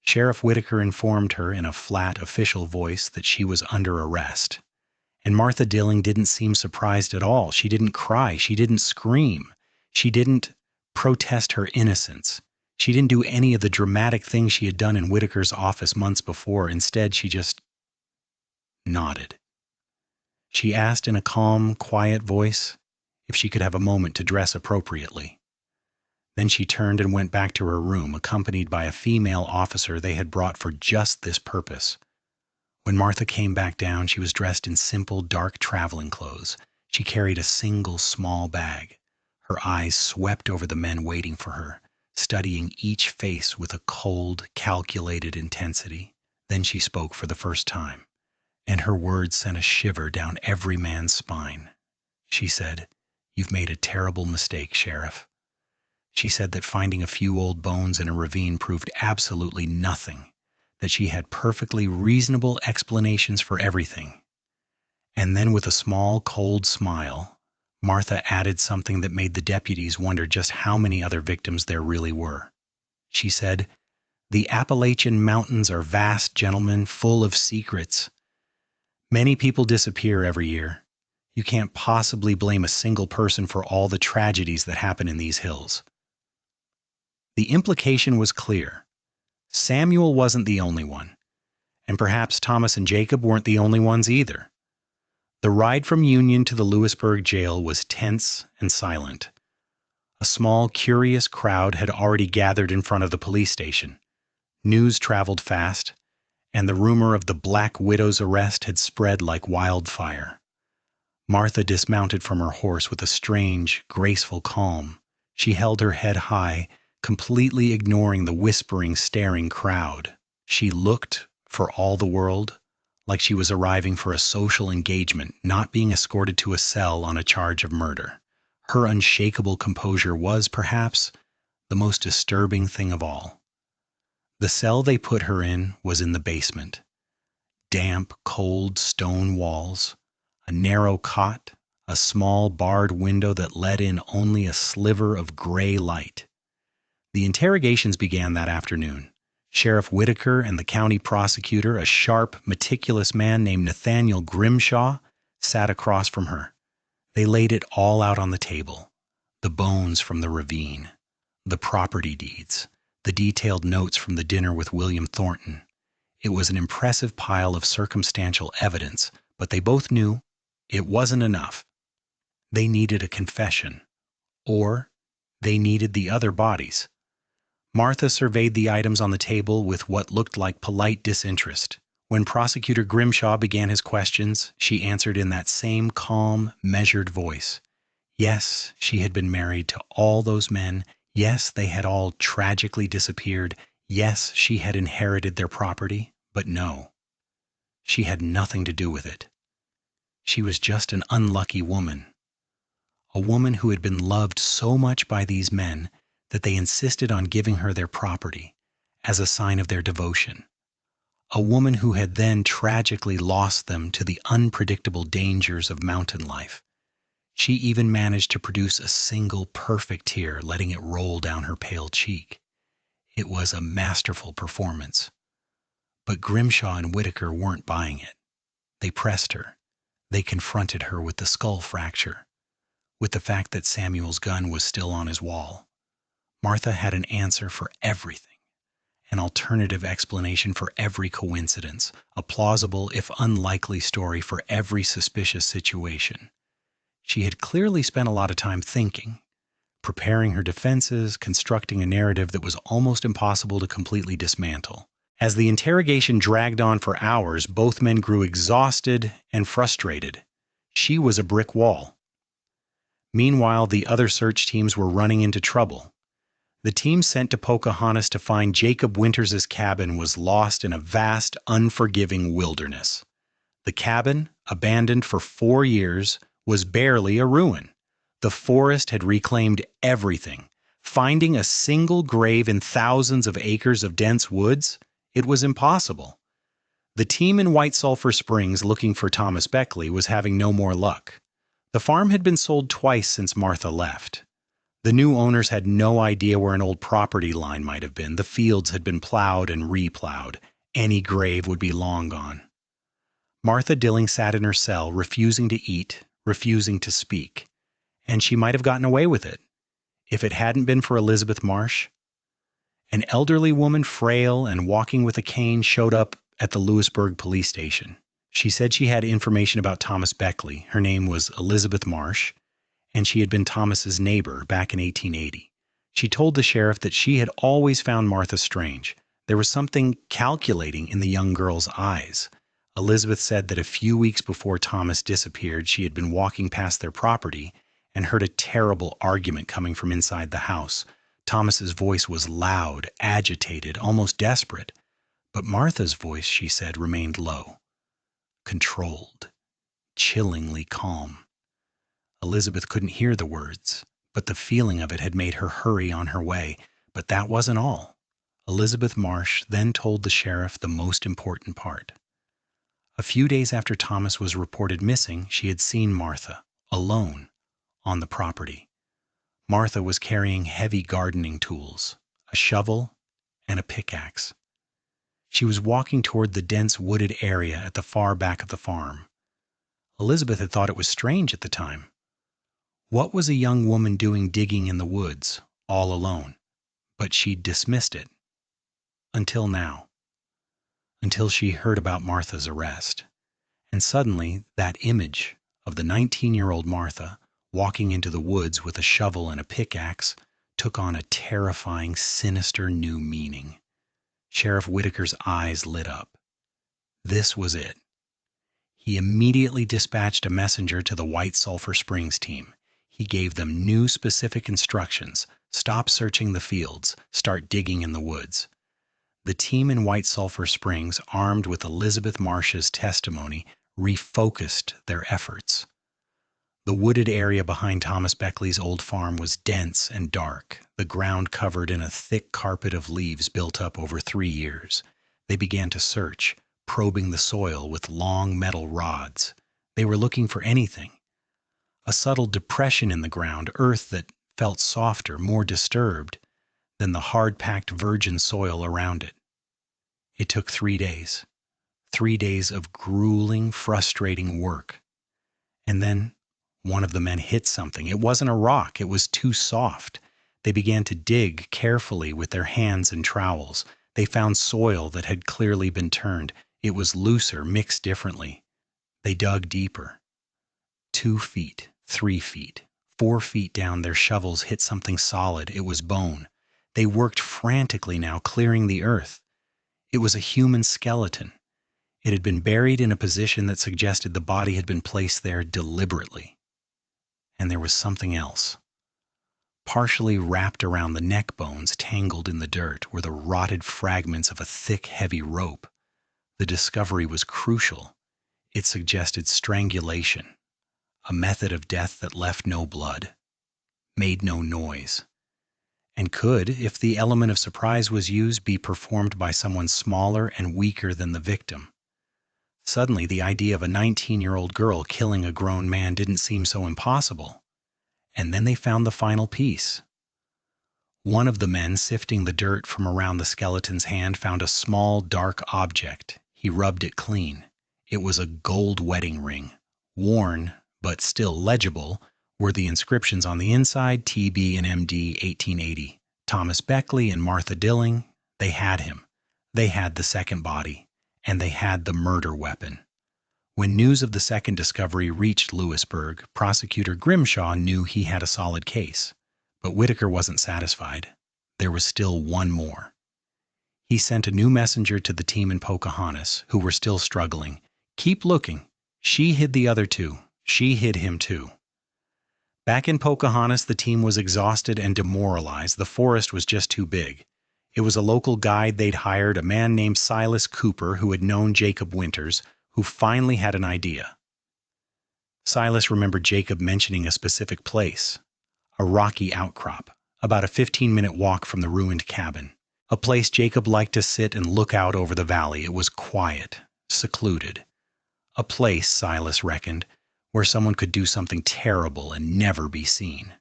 Speaker 1: Sheriff Whitaker informed her in a flat, official voice that she was under arrest. And Martha Dilling didn't seem surprised at all. She didn't cry. She didn't scream. She didn't protest her innocence. She didn't do any of the dramatic things she had done in Whitaker's office months before. Instead, she just nodded. She asked in a calm, quiet voice if she could have a moment to dress appropriately. Then she turned and went back to her room, accompanied by a female officer they had brought for just this purpose. When Martha came back down, she was dressed in simple, dark traveling clothes. She carried a single small bag. Her eyes swept over the men waiting for her, studying each face with a cold, calculated intensity. Then she spoke for the first time, and her words sent a shiver down every man's spine. She said, "You've made a terrible mistake, Sheriff." She said that finding a few old bones in a ravine proved absolutely nothing, that she had perfectly reasonable explanations for everything. And then with a small, cold smile, Martha added something that made the deputies wonder just how many other victims there really were. She said, "The Appalachian Mountains are vast, gentlemen, full of secrets. Many people disappear every year. You can't possibly blame a single person for all the tragedies that happen in these hills." The implication was clear. Samuel wasn't the only one, and perhaps Thomas and Jacob weren't the only ones either. The ride from Union to the Lewisburg jail was tense and silent. A small, curious crowd had already gathered in front of the police station. News traveled fast, and the rumor of the Black Widow's arrest had spread like wildfire. Martha dismounted from her horse with a strange, graceful calm. She held her head high, completely ignoring the whispering, staring crowd. She looked, for all the world, like she was arriving for a social engagement, not being escorted to a cell on a charge of murder. Her unshakable composure was, perhaps, the most disturbing thing of all. The cell they put her in was in the basement. Damp, cold stone walls, a narrow cot, a small barred window that let in only a sliver of gray light. The interrogations began that afternoon. Sheriff Whitaker and the county prosecutor, a sharp, meticulous man named Nathaniel Grimshaw, sat across from her. They laid it all out on the table. The bones from the ravine, the property deeds, the detailed notes from the dinner with William Thornton. It was an impressive pile of circumstantial evidence, but they both knew it wasn't enough. They needed a confession, or they needed the other bodies. Martha surveyed the items on the table with what looked like polite disinterest. When Prosecutor Grimshaw began his questions, she answered in that same calm, measured voice. Yes, she had been married to all those men. Yes, they had all tragically disappeared. Yes, she had inherited their property. But no, she had nothing to do with it. She was just an unlucky woman. A woman who had been loved so much by these men that they insisted on giving her their property as a sign of their devotion. A woman who had then tragically lost them to the unpredictable dangers of mountain life. She even managed to produce a single perfect tear, letting it roll down her pale cheek. It was a masterful performance. But Grimshaw and Whitaker weren't buying it. They pressed her. They confronted her with the skull fracture, with the fact that Samuel's gun was still on his wall. Martha had an answer for everything, an alternative explanation for every coincidence, a plausible if unlikely story for every suspicious situation. She had clearly spent a lot of time thinking, preparing her defenses, constructing a narrative that was almost impossible to completely dismantle. As the interrogation dragged on for hours, both men grew exhausted and frustrated. She was a brick wall. Meanwhile, the other search teams were running into trouble. The team sent to Pocahontas to find Jacob Winters' cabin was lost in a vast, unforgiving wilderness. The cabin, abandoned for 4 years, was barely a ruin. The forest had reclaimed everything. Finding a single grave in thousands of acres of dense woods, it was impossible. The team in White Sulphur Springs looking for Thomas Beckley was having no more luck. The farm had been sold twice since Martha left. The new owners had no idea where an old property line might have been. The fields had been plowed and replowed. Any grave would be long gone. Martha Dilling sat in her cell, refusing to eat, refusing to speak. And she might have gotten away with it, if it hadn't been for Elizabeth Marsh. An elderly woman, frail and walking with a cane, showed up at the Lewisburg police station. She said she had information about Thomas Beckley. Her name was Elizabeth Marsh, and she had been Thomas's neighbor back in 1880. She told the sheriff that she had always found Martha strange. There was something calculating in the young girl's eyes. Elizabeth said that a few weeks before Thomas disappeared, she had been walking past their property and heard a terrible argument coming from inside the house. Thomas's voice was loud, agitated, almost desperate. But Martha's voice, she said, remained low, controlled, chillingly calm. Elizabeth couldn't hear the words, but the feeling of it had made her hurry on her way. But that wasn't all. Elizabeth Marsh then told the sheriff the most important part. A few days after Thomas was reported missing, she had seen Martha, alone, on the property. Martha was carrying heavy gardening tools, a shovel and a pickaxe. She was walking toward the dense wooded area at the far back of the farm. Elizabeth had thought it was strange at the time. What was a young woman doing digging in the woods, all alone? But she'd dismissed it. Until now. Until she heard about Martha's arrest. And suddenly, that image of the 19-year-old Martha walking into the woods with a shovel and a pickaxe took on a terrifying, sinister new meaning. Sheriff Whitaker's eyes lit up. This was it. He immediately dispatched a messenger to the White Sulphur Springs team. He gave them new specific instructions. Stop searching the fields. Start digging in the woods. The team in White Sulphur Springs, armed with Elizabeth Marsh's testimony, refocused their efforts. The wooded area behind Thomas Beckley's old farm was dense and dark, the ground covered in a thick carpet of leaves built up over 3 years. They began to search, probing the soil with long metal rods. They were looking for anything. A subtle depression in the ground, earth that felt softer, more disturbed than the hard-packed virgin soil around it. It took 3 days. 3 days of grueling, frustrating work. And then one of the men hit something. It wasn't a rock. It was too soft. They began to dig carefully with their hands and trowels. They found soil that had clearly been turned. It was looser, mixed differently. They dug deeper. 2 feet, 3 feet, 4 feet down, their shovels hit something solid. It was bone. They worked frantically now, clearing the earth. It was a human skeleton. It had been buried in a position that suggested the body had been placed there deliberately. And there was something else. Partially wrapped around the neck bones, tangled in the dirt, were the rotted fragments of a thick, heavy rope. The discovery was crucial. It suggested strangulation, a method of death that left no blood, made no noise, and could, if the element of surprise was used, be performed by someone smaller and weaker than the victim. Suddenly, the idea of a 19-year-old girl killing a grown man didn't seem so impossible. And then they found the final piece. One of the men sifting the dirt from around the skeleton's hand found a small, dark object. He rubbed it clean. It was a gold wedding ring. Worn, but still legible, were the inscriptions on the inside, TB and MD 1880. Thomas Beckley and Martha Dilling, they had him. They had the second body. And they had the murder weapon. When news of the second discovery reached Lewisburg, Prosecutor Grimshaw knew he had a solid case. But Whitaker wasn't satisfied. There was still one more. He sent a new messenger to the team in Pocahontas, who were still struggling. Keep looking. She hid the other 2. She hid him too. Back in Pocahontas, the team was exhausted and demoralized. The forest was just too big. It was a local guide they'd hired, a man named Silas Cooper, who had known Jacob Winters, who finally had an idea. Silas remembered Jacob mentioning a specific place, a rocky outcrop, about a 15-minute walk from the ruined cabin. A place Jacob liked to sit and look out over the valley. It was quiet, secluded. A place, Silas reckoned, where someone could do something terrible and never be seen.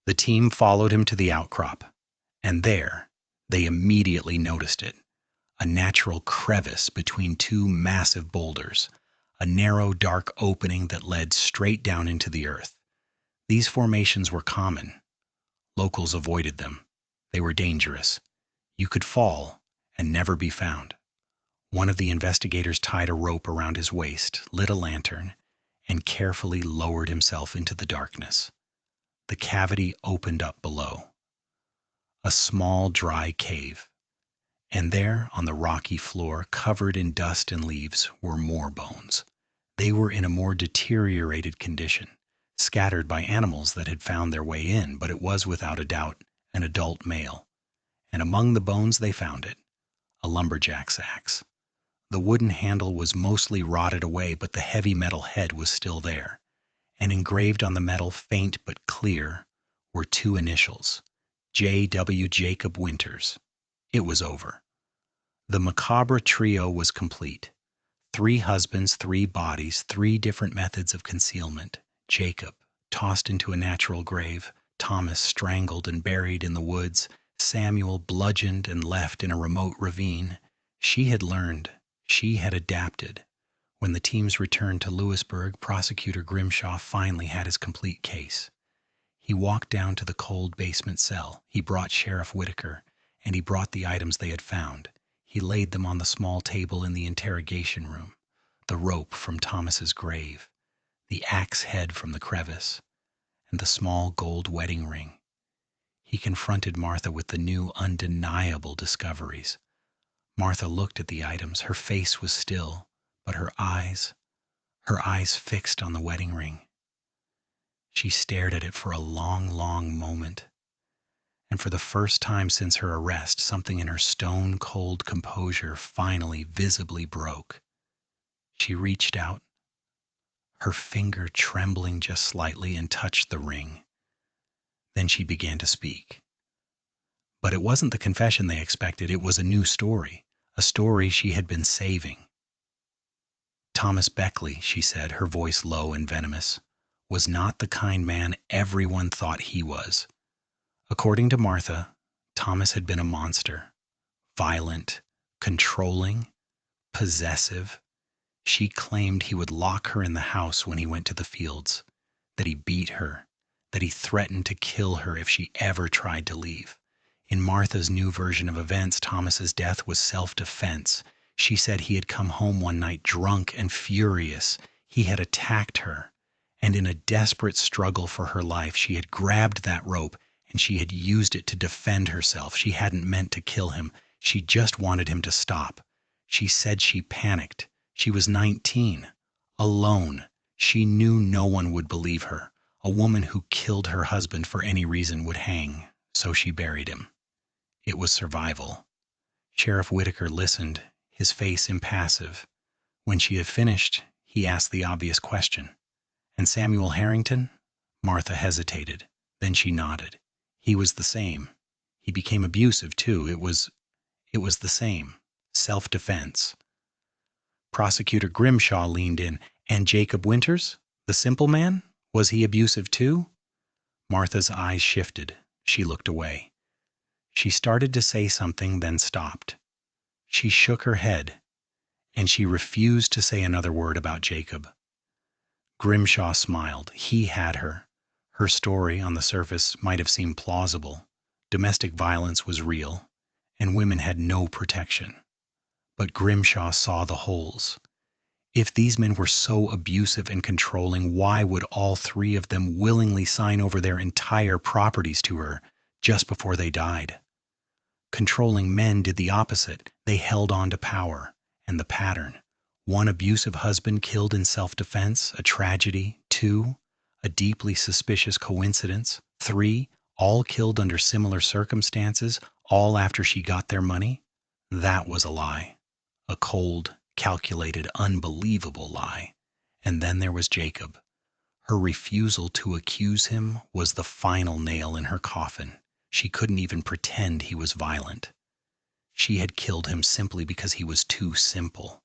Speaker 1: The team followed him to the outcrop, and there, they immediately noticed it. A natural crevice between 2 massive boulders, a narrow, dark opening that led straight down into the earth. These formations were common. Locals avoided them. They were dangerous. You could fall and never be found. One of the investigators tied a rope around his waist, lit a lantern, and carefully lowered himself into the darkness. The cavity opened up below. A small, dry cave. And there, on the rocky floor, covered in dust and leaves, were more bones. They were in a more deteriorated condition, scattered by animals that had found their way in, but it was without a doubt an adult male. And among the bones they found it, a lumberjack's axe. The wooden handle was mostly rotted away, but the heavy metal head was still there. And engraved on the metal, faint but clear, were two initials, J.W. Jacob Winters. It was over. The macabre trio was complete. 3 husbands, 3 bodies, 3 different methods of concealment. Jacob, tossed into a natural grave. Thomas, strangled and buried in the woods. Samuel, bludgeoned and left in a remote ravine. She had learned. She had adapted. When the teams returned to Lewisburg, Prosecutor Grimshaw finally had his complete case. He walked down to the cold basement cell. He brought Sheriff Whitaker, and he brought the items they had found. He laid them on the small table in the interrogation room. The rope from Thomas's grave, the axe head from the crevice, and the small gold wedding ring. He confronted Martha with the new, undeniable discoveries. Martha looked at the items. Her face was still, but her eyes fixed on the wedding ring. She stared at it for a long, long moment. And for the first time since her arrest, something in her stone-cold composure finally visibly broke. She reached out, her finger trembling just slightly, and touched the ring. Then she began to speak. But it wasn't the confession they expected. It was a new story, a story she had been saving. Thomas Beckley, she said, her voice low and venomous, was not the kind man everyone thought he was. According to Martha, Thomas had been a monster, violent, controlling, possessive. She claimed he would lock her in the house when he went to the fields, that he beat her, that he threatened to kill her if she ever tried to leave. In Martha's new version of events, Thomas's death was self-defense. She said he had come home one night drunk and furious. He had attacked her, and in a desperate struggle for her life, she had grabbed that rope and she had used it to defend herself. She hadn't meant to kill him. She just wanted him to stop. She said she panicked. She was 19, alone. She knew no one would believe her. A woman who killed her husband for any reason would hang, so she buried him. It was survival. Sheriff Whitaker listened, his face impassive. When she had finished, he asked the obvious question. And Samuel Harrington? Martha hesitated. Then she nodded. He was the same. He became abusive, too. It was the same. Self-defense. Prosecutor Grimshaw leaned in. And Jacob Winters? The simple man? Was he abusive, too? Martha's eyes shifted. She looked away. She started to say something, then stopped. She shook her head, and she refused to say another word about Jacob. Grimshaw smiled. He had her. Her story, on the surface, might have seemed plausible. Domestic violence was real, and women had no protection. But Grimshaw saw the holes. If these men were so abusive and controlling, why would all 3 of them willingly sign over their entire properties to her just before they died? Controlling men did the opposite. They held on to power. And the pattern: 1 abusive husband killed in self-defense, a tragedy. 2, a deeply suspicious coincidence. 3, all killed under similar circumstances, all after she got their money. That was a lie. A cold, calculated, unbelievable lie. And then there was Jacob. Her refusal to accuse him was the final nail in her coffin. She couldn't even pretend he was violent. She had killed him simply because he was too simple,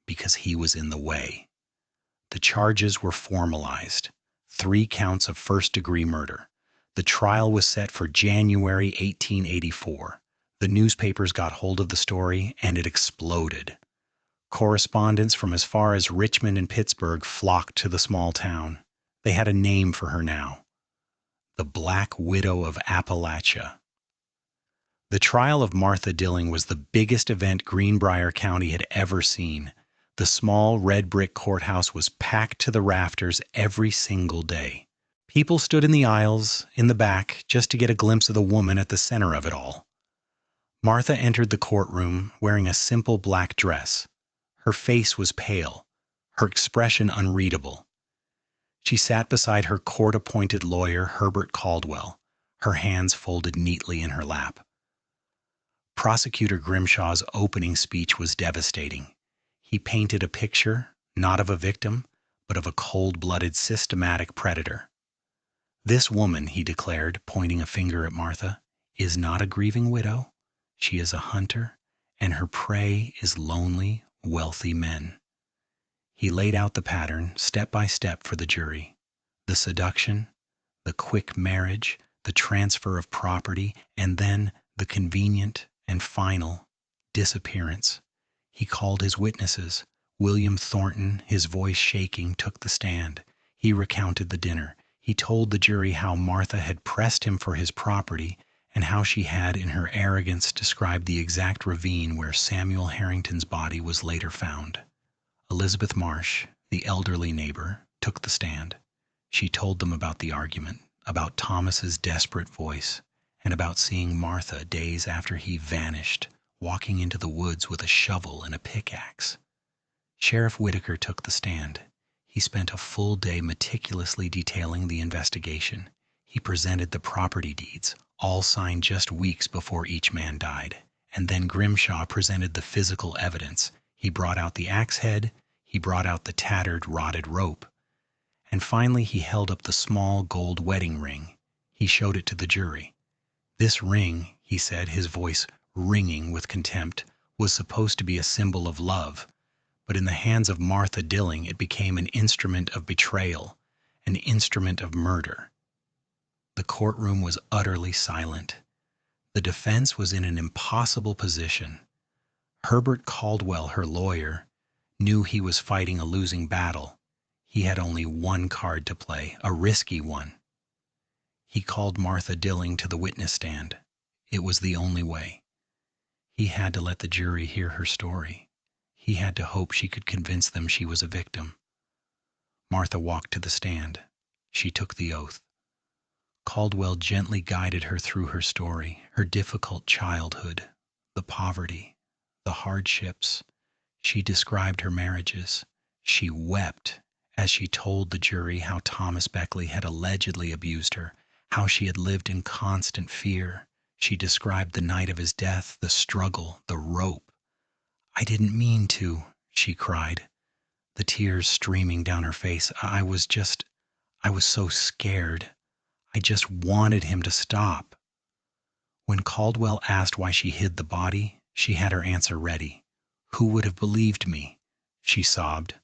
Speaker 1: because he was in the way. The charges were formalized. 3 counts of first-degree murder. The trial was set for January 1884. The newspapers got hold of the story, and it exploded. Correspondents from as far as Richmond and Pittsburgh flocked to the small town. They had a name for her now: the Black Widow of Appalachia. The trial of Martha Dilling was the biggest event Greenbrier County had ever seen. The small red brick courthouse was packed to the rafters every single day. People stood in the aisles, in the back, just to get a glimpse of the woman at the center of it all. Martha entered the courtroom wearing a simple black dress. Her face was pale, her expression unreadable. She sat beside her court-appointed lawyer, Herbert Caldwell, her hands folded neatly in her lap. Prosecutor Grimshaw's opening speech was devastating. He painted a picture, not of a victim, but of a cold-blooded, systematic predator. This woman, he declared, pointing a finger at Martha, is not a grieving widow. She is a hunter, and her prey is lonely, wealthy men. He laid out the pattern, step by step, for the jury. The seduction, the quick marriage, the transfer of property, and then the convenient and final disappearance. He called his witnesses. William Thornton, his voice shaking, took the stand. He recounted the dinner. He told the jury how Martha had pressed him for his property and how she had, in her arrogance, described the exact ravine where Samuel Harrington's body was later found. Elizabeth Marsh, the elderly neighbor, took the stand. She told them about the argument, about Thomas's desperate voice, and about seeing Martha days after he vanished, walking into the woods with a shovel and a pickaxe. Sheriff Whitaker took the stand. He spent a full day meticulously detailing the investigation. He presented the property deeds, all signed just weeks before each man died. And then Grimshaw presented the physical evidence. He brought out the axe head. He brought out the tattered, rotted rope. And finally he held up the small gold wedding ring. He showed it to the jury. This ring, he said, his voice ringing with contempt, was supposed to be a symbol of love, but in the hands of Martha Dilling it became an instrument of betrayal, an instrument of murder. The courtroom was utterly silent. The defense was in an impossible position. Herbert Caldwell, her lawyer, knew he was fighting a losing battle. He had only one card to play, a risky one. He called Martha Dilling to the witness stand. It was the only way. He had to let the jury hear her story. He had to hope she could convince them she was a victim. Martha walked to the stand. She took the oath. Caldwell gently guided her through her story, her difficult childhood, the poverty, the hardships. She described her marriages. She wept as she told the jury how Thomas Beckley had allegedly abused her, how she had lived in constant fear. She described the night of his death, the struggle, the rope. "I didn't mean to," she cried, the tears streaming down her face. I was so scared. I just wanted him to stop." When Caldwell asked why she hid the body, she had her answer ready. "Who would have believed me?" she sobbed.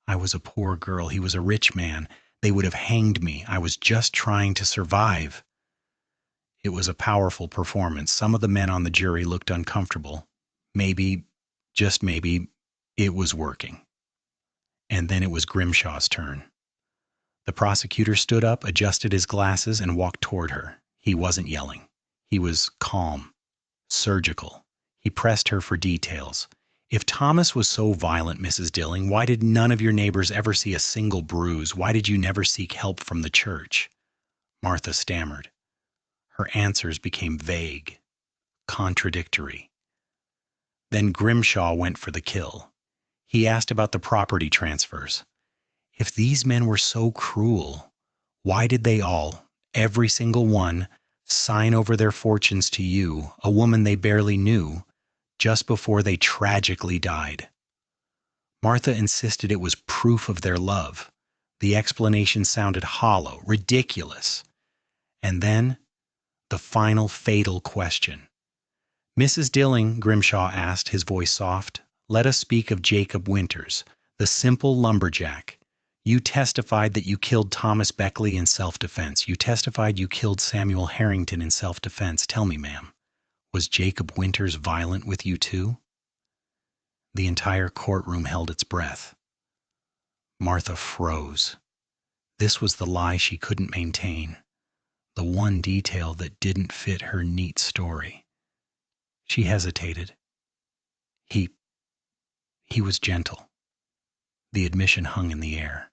Speaker 1: "I was a poor girl. He was a rich man. They would have hanged me. I was just trying to survive." It was a powerful performance. Some of the men on the jury looked uncomfortable. Maybe, just maybe, it was working. And then it was Grimshaw's turn. The prosecutor stood up, adjusted his glasses, and walked toward her. He wasn't yelling. He was calm, surgical. He pressed her for details. "If Thomas was so violent, Mrs. Dilling, why did none of your neighbors ever see a single bruise? Why did you never seek help from the church?" Martha stammered. Her answers became vague, contradictory. Then Grimshaw went for the kill. He asked about the property transfers. If these men were so cruel, why did they all, every single one, sign over their fortunes to you, a woman they barely knew, just before they tragically died? Martha insisted it was proof of their love. The explanation sounded hollow, ridiculous. And then, the final fatal question. "Mrs. Dilling," Grimshaw asked, his voice soft, "let us speak of Jacob Winters, the simple lumberjack. You testified that you killed Thomas Beckley in self-defense. You testified you killed Samuel Harrington in self-defense. Tell me, ma'am, was Jacob Winters violent with you too?" The entire courtroom held its breath. Martha froze. This was the lie she couldn't maintain, the one detail that didn't fit her neat story. She hesitated. He he was gentle. The admission hung in the air.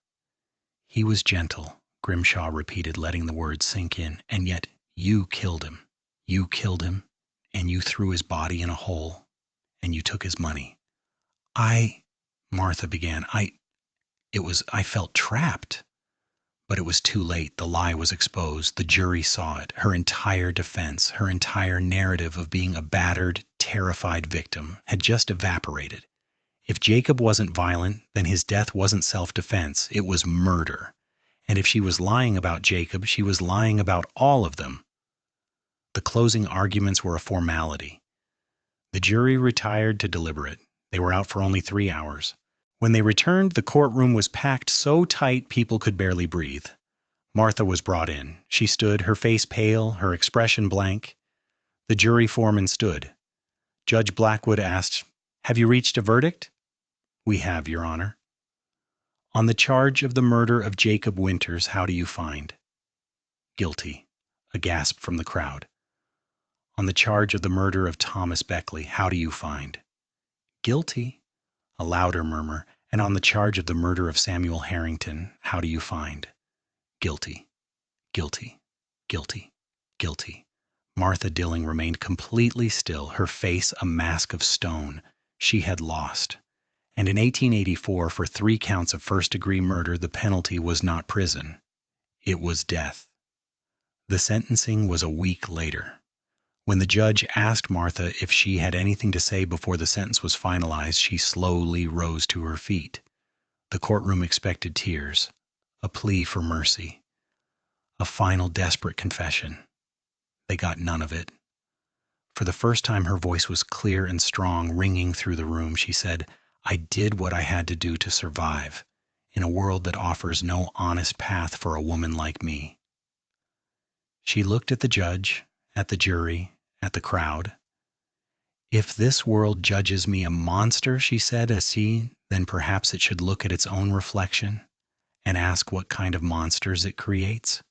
Speaker 1: He was gentle, Grimshaw repeated, letting the words sink in. And yet you killed him. You killed him, and you threw his body in a hole, and you took his money. Martha began. I felt trapped. But it was too late. The lie was exposed. The jury saw it. Her entire defense, her entire narrative of being a battered, terrified victim had just evaporated. If Jacob wasn't violent, then his death wasn't self-defense. It was murder. And if she was lying about Jacob, she was lying about all of them. The closing arguments were a formality. The jury retired to deliberate. They were out for only 3 hours. When they returned, the courtroom was packed so tight people could barely breathe. Martha was brought in. She stood, her face pale, her expression blank. The jury foreman stood. Judge Blackwood asked, "Have you reached a verdict?" "We have, Your Honor." "On the charge of the murder of Jacob Winters, how do you find?" "Guilty." A gasp from the crowd. "On the charge of the murder of Thomas Beckley, how do you find?" "Guilty." A louder murmur. "And on the charge of the murder of Samuel Harrington, how do you find?" "Guilty. Guilty. Guilty. Guilty." Martha Dilling remained completely still, her face a mask of stone. She had lost. And in 1884, for 3 counts of first-degree murder, the penalty was not prison. It was death. The sentencing was a week later. When the judge asked Martha if she had anything to say before the sentence was finalized, she slowly rose to her feet. The courtroom expected tears, a plea for mercy, a final desperate confession. They got none of it. For the first time, her voice was clear and strong, ringing through the room. She said, "I did what I had to do to survive in a world that offers no honest path for a woman like me." She looked at the judge, at the jury, at the crowd. "If this world judges me a monster," she said, then perhaps it should look at its own reflection and ask what kind of monsters it creates."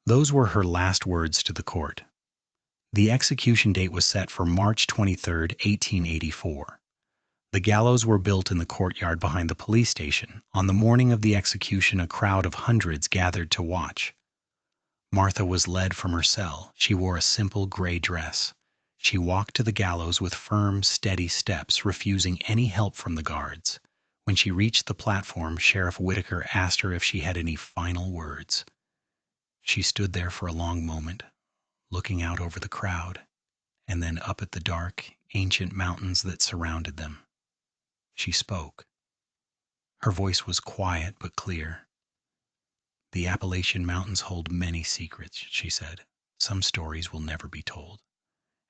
Speaker 1: Those were her last words to the court. The execution date was set for March 23, 1884. The gallows were built in the courtyard behind the police station. On the morning of the execution, a crowd of hundreds gathered to watch. Martha was led from her cell. She wore a simple gray dress. She walked to the gallows with firm, steady steps, refusing any help from the guards. When she reached the platform, Sheriff Whitaker asked her if she had any final words. She stood there for a long moment, looking out over the crowd, and then up at the dark, ancient mountains that surrounded them. She spoke. Her voice was quiet but clear. "The Appalachian Mountains hold many secrets," she said. "Some stories will never be told.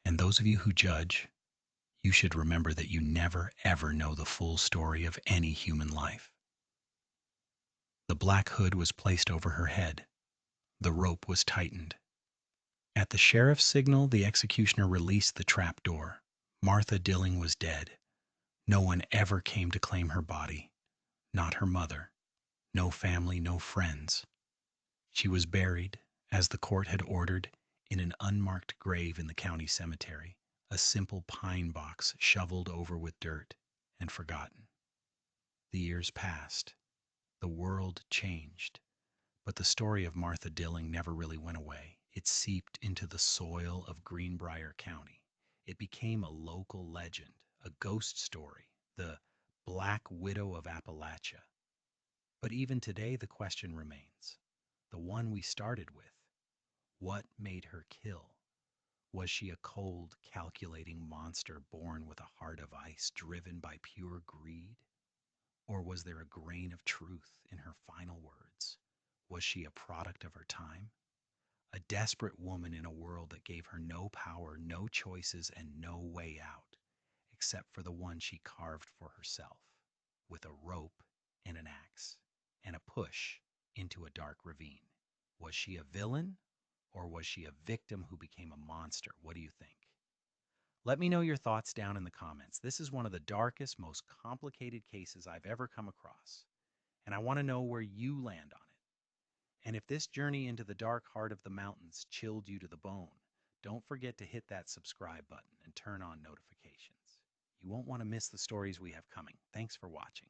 Speaker 1: And those of you who judge, you should remember that you never, ever know the full story of any human life." The black hood was placed over her head. The rope was tightened. At the sheriff's signal, the executioner released the trap door. Martha Dilling was dead. No one ever came to claim her body. Not her mother. No family, no friends. She was buried, as the court had ordered, in an unmarked grave in the county cemetery, a simple pine box shoveled over with dirt and forgotten. The years passed. The world changed. But the story of Martha Dilling never really went away. It seeped into the soil of Greenbrier County. It became a local legend, a ghost story, the Black Widow of Appalachia. But even today, the question remains, the one we started with: what made her kill? Was she a cold, calculating monster born with a heart of ice, driven by pure greed? Or was there a grain of truth in her final words? Was she a product of her time? A desperate woman in a world that gave her no power, no choices, and no way out, except for the one she carved for herself, with a rope and an axe, and a push into a dark ravine. Was she a villain, or was she a victim who became a monster? What do you think? Let me know your thoughts down in the comments. This is one of the darkest, most complicated cases I've ever come across, and I want to know where you land on it. And if this journey into the dark heart of the mountains chilled you to the bone, Don't forget to hit that subscribe button and turn on notifications. You won't want to miss the stories we have coming. Thanks for watching.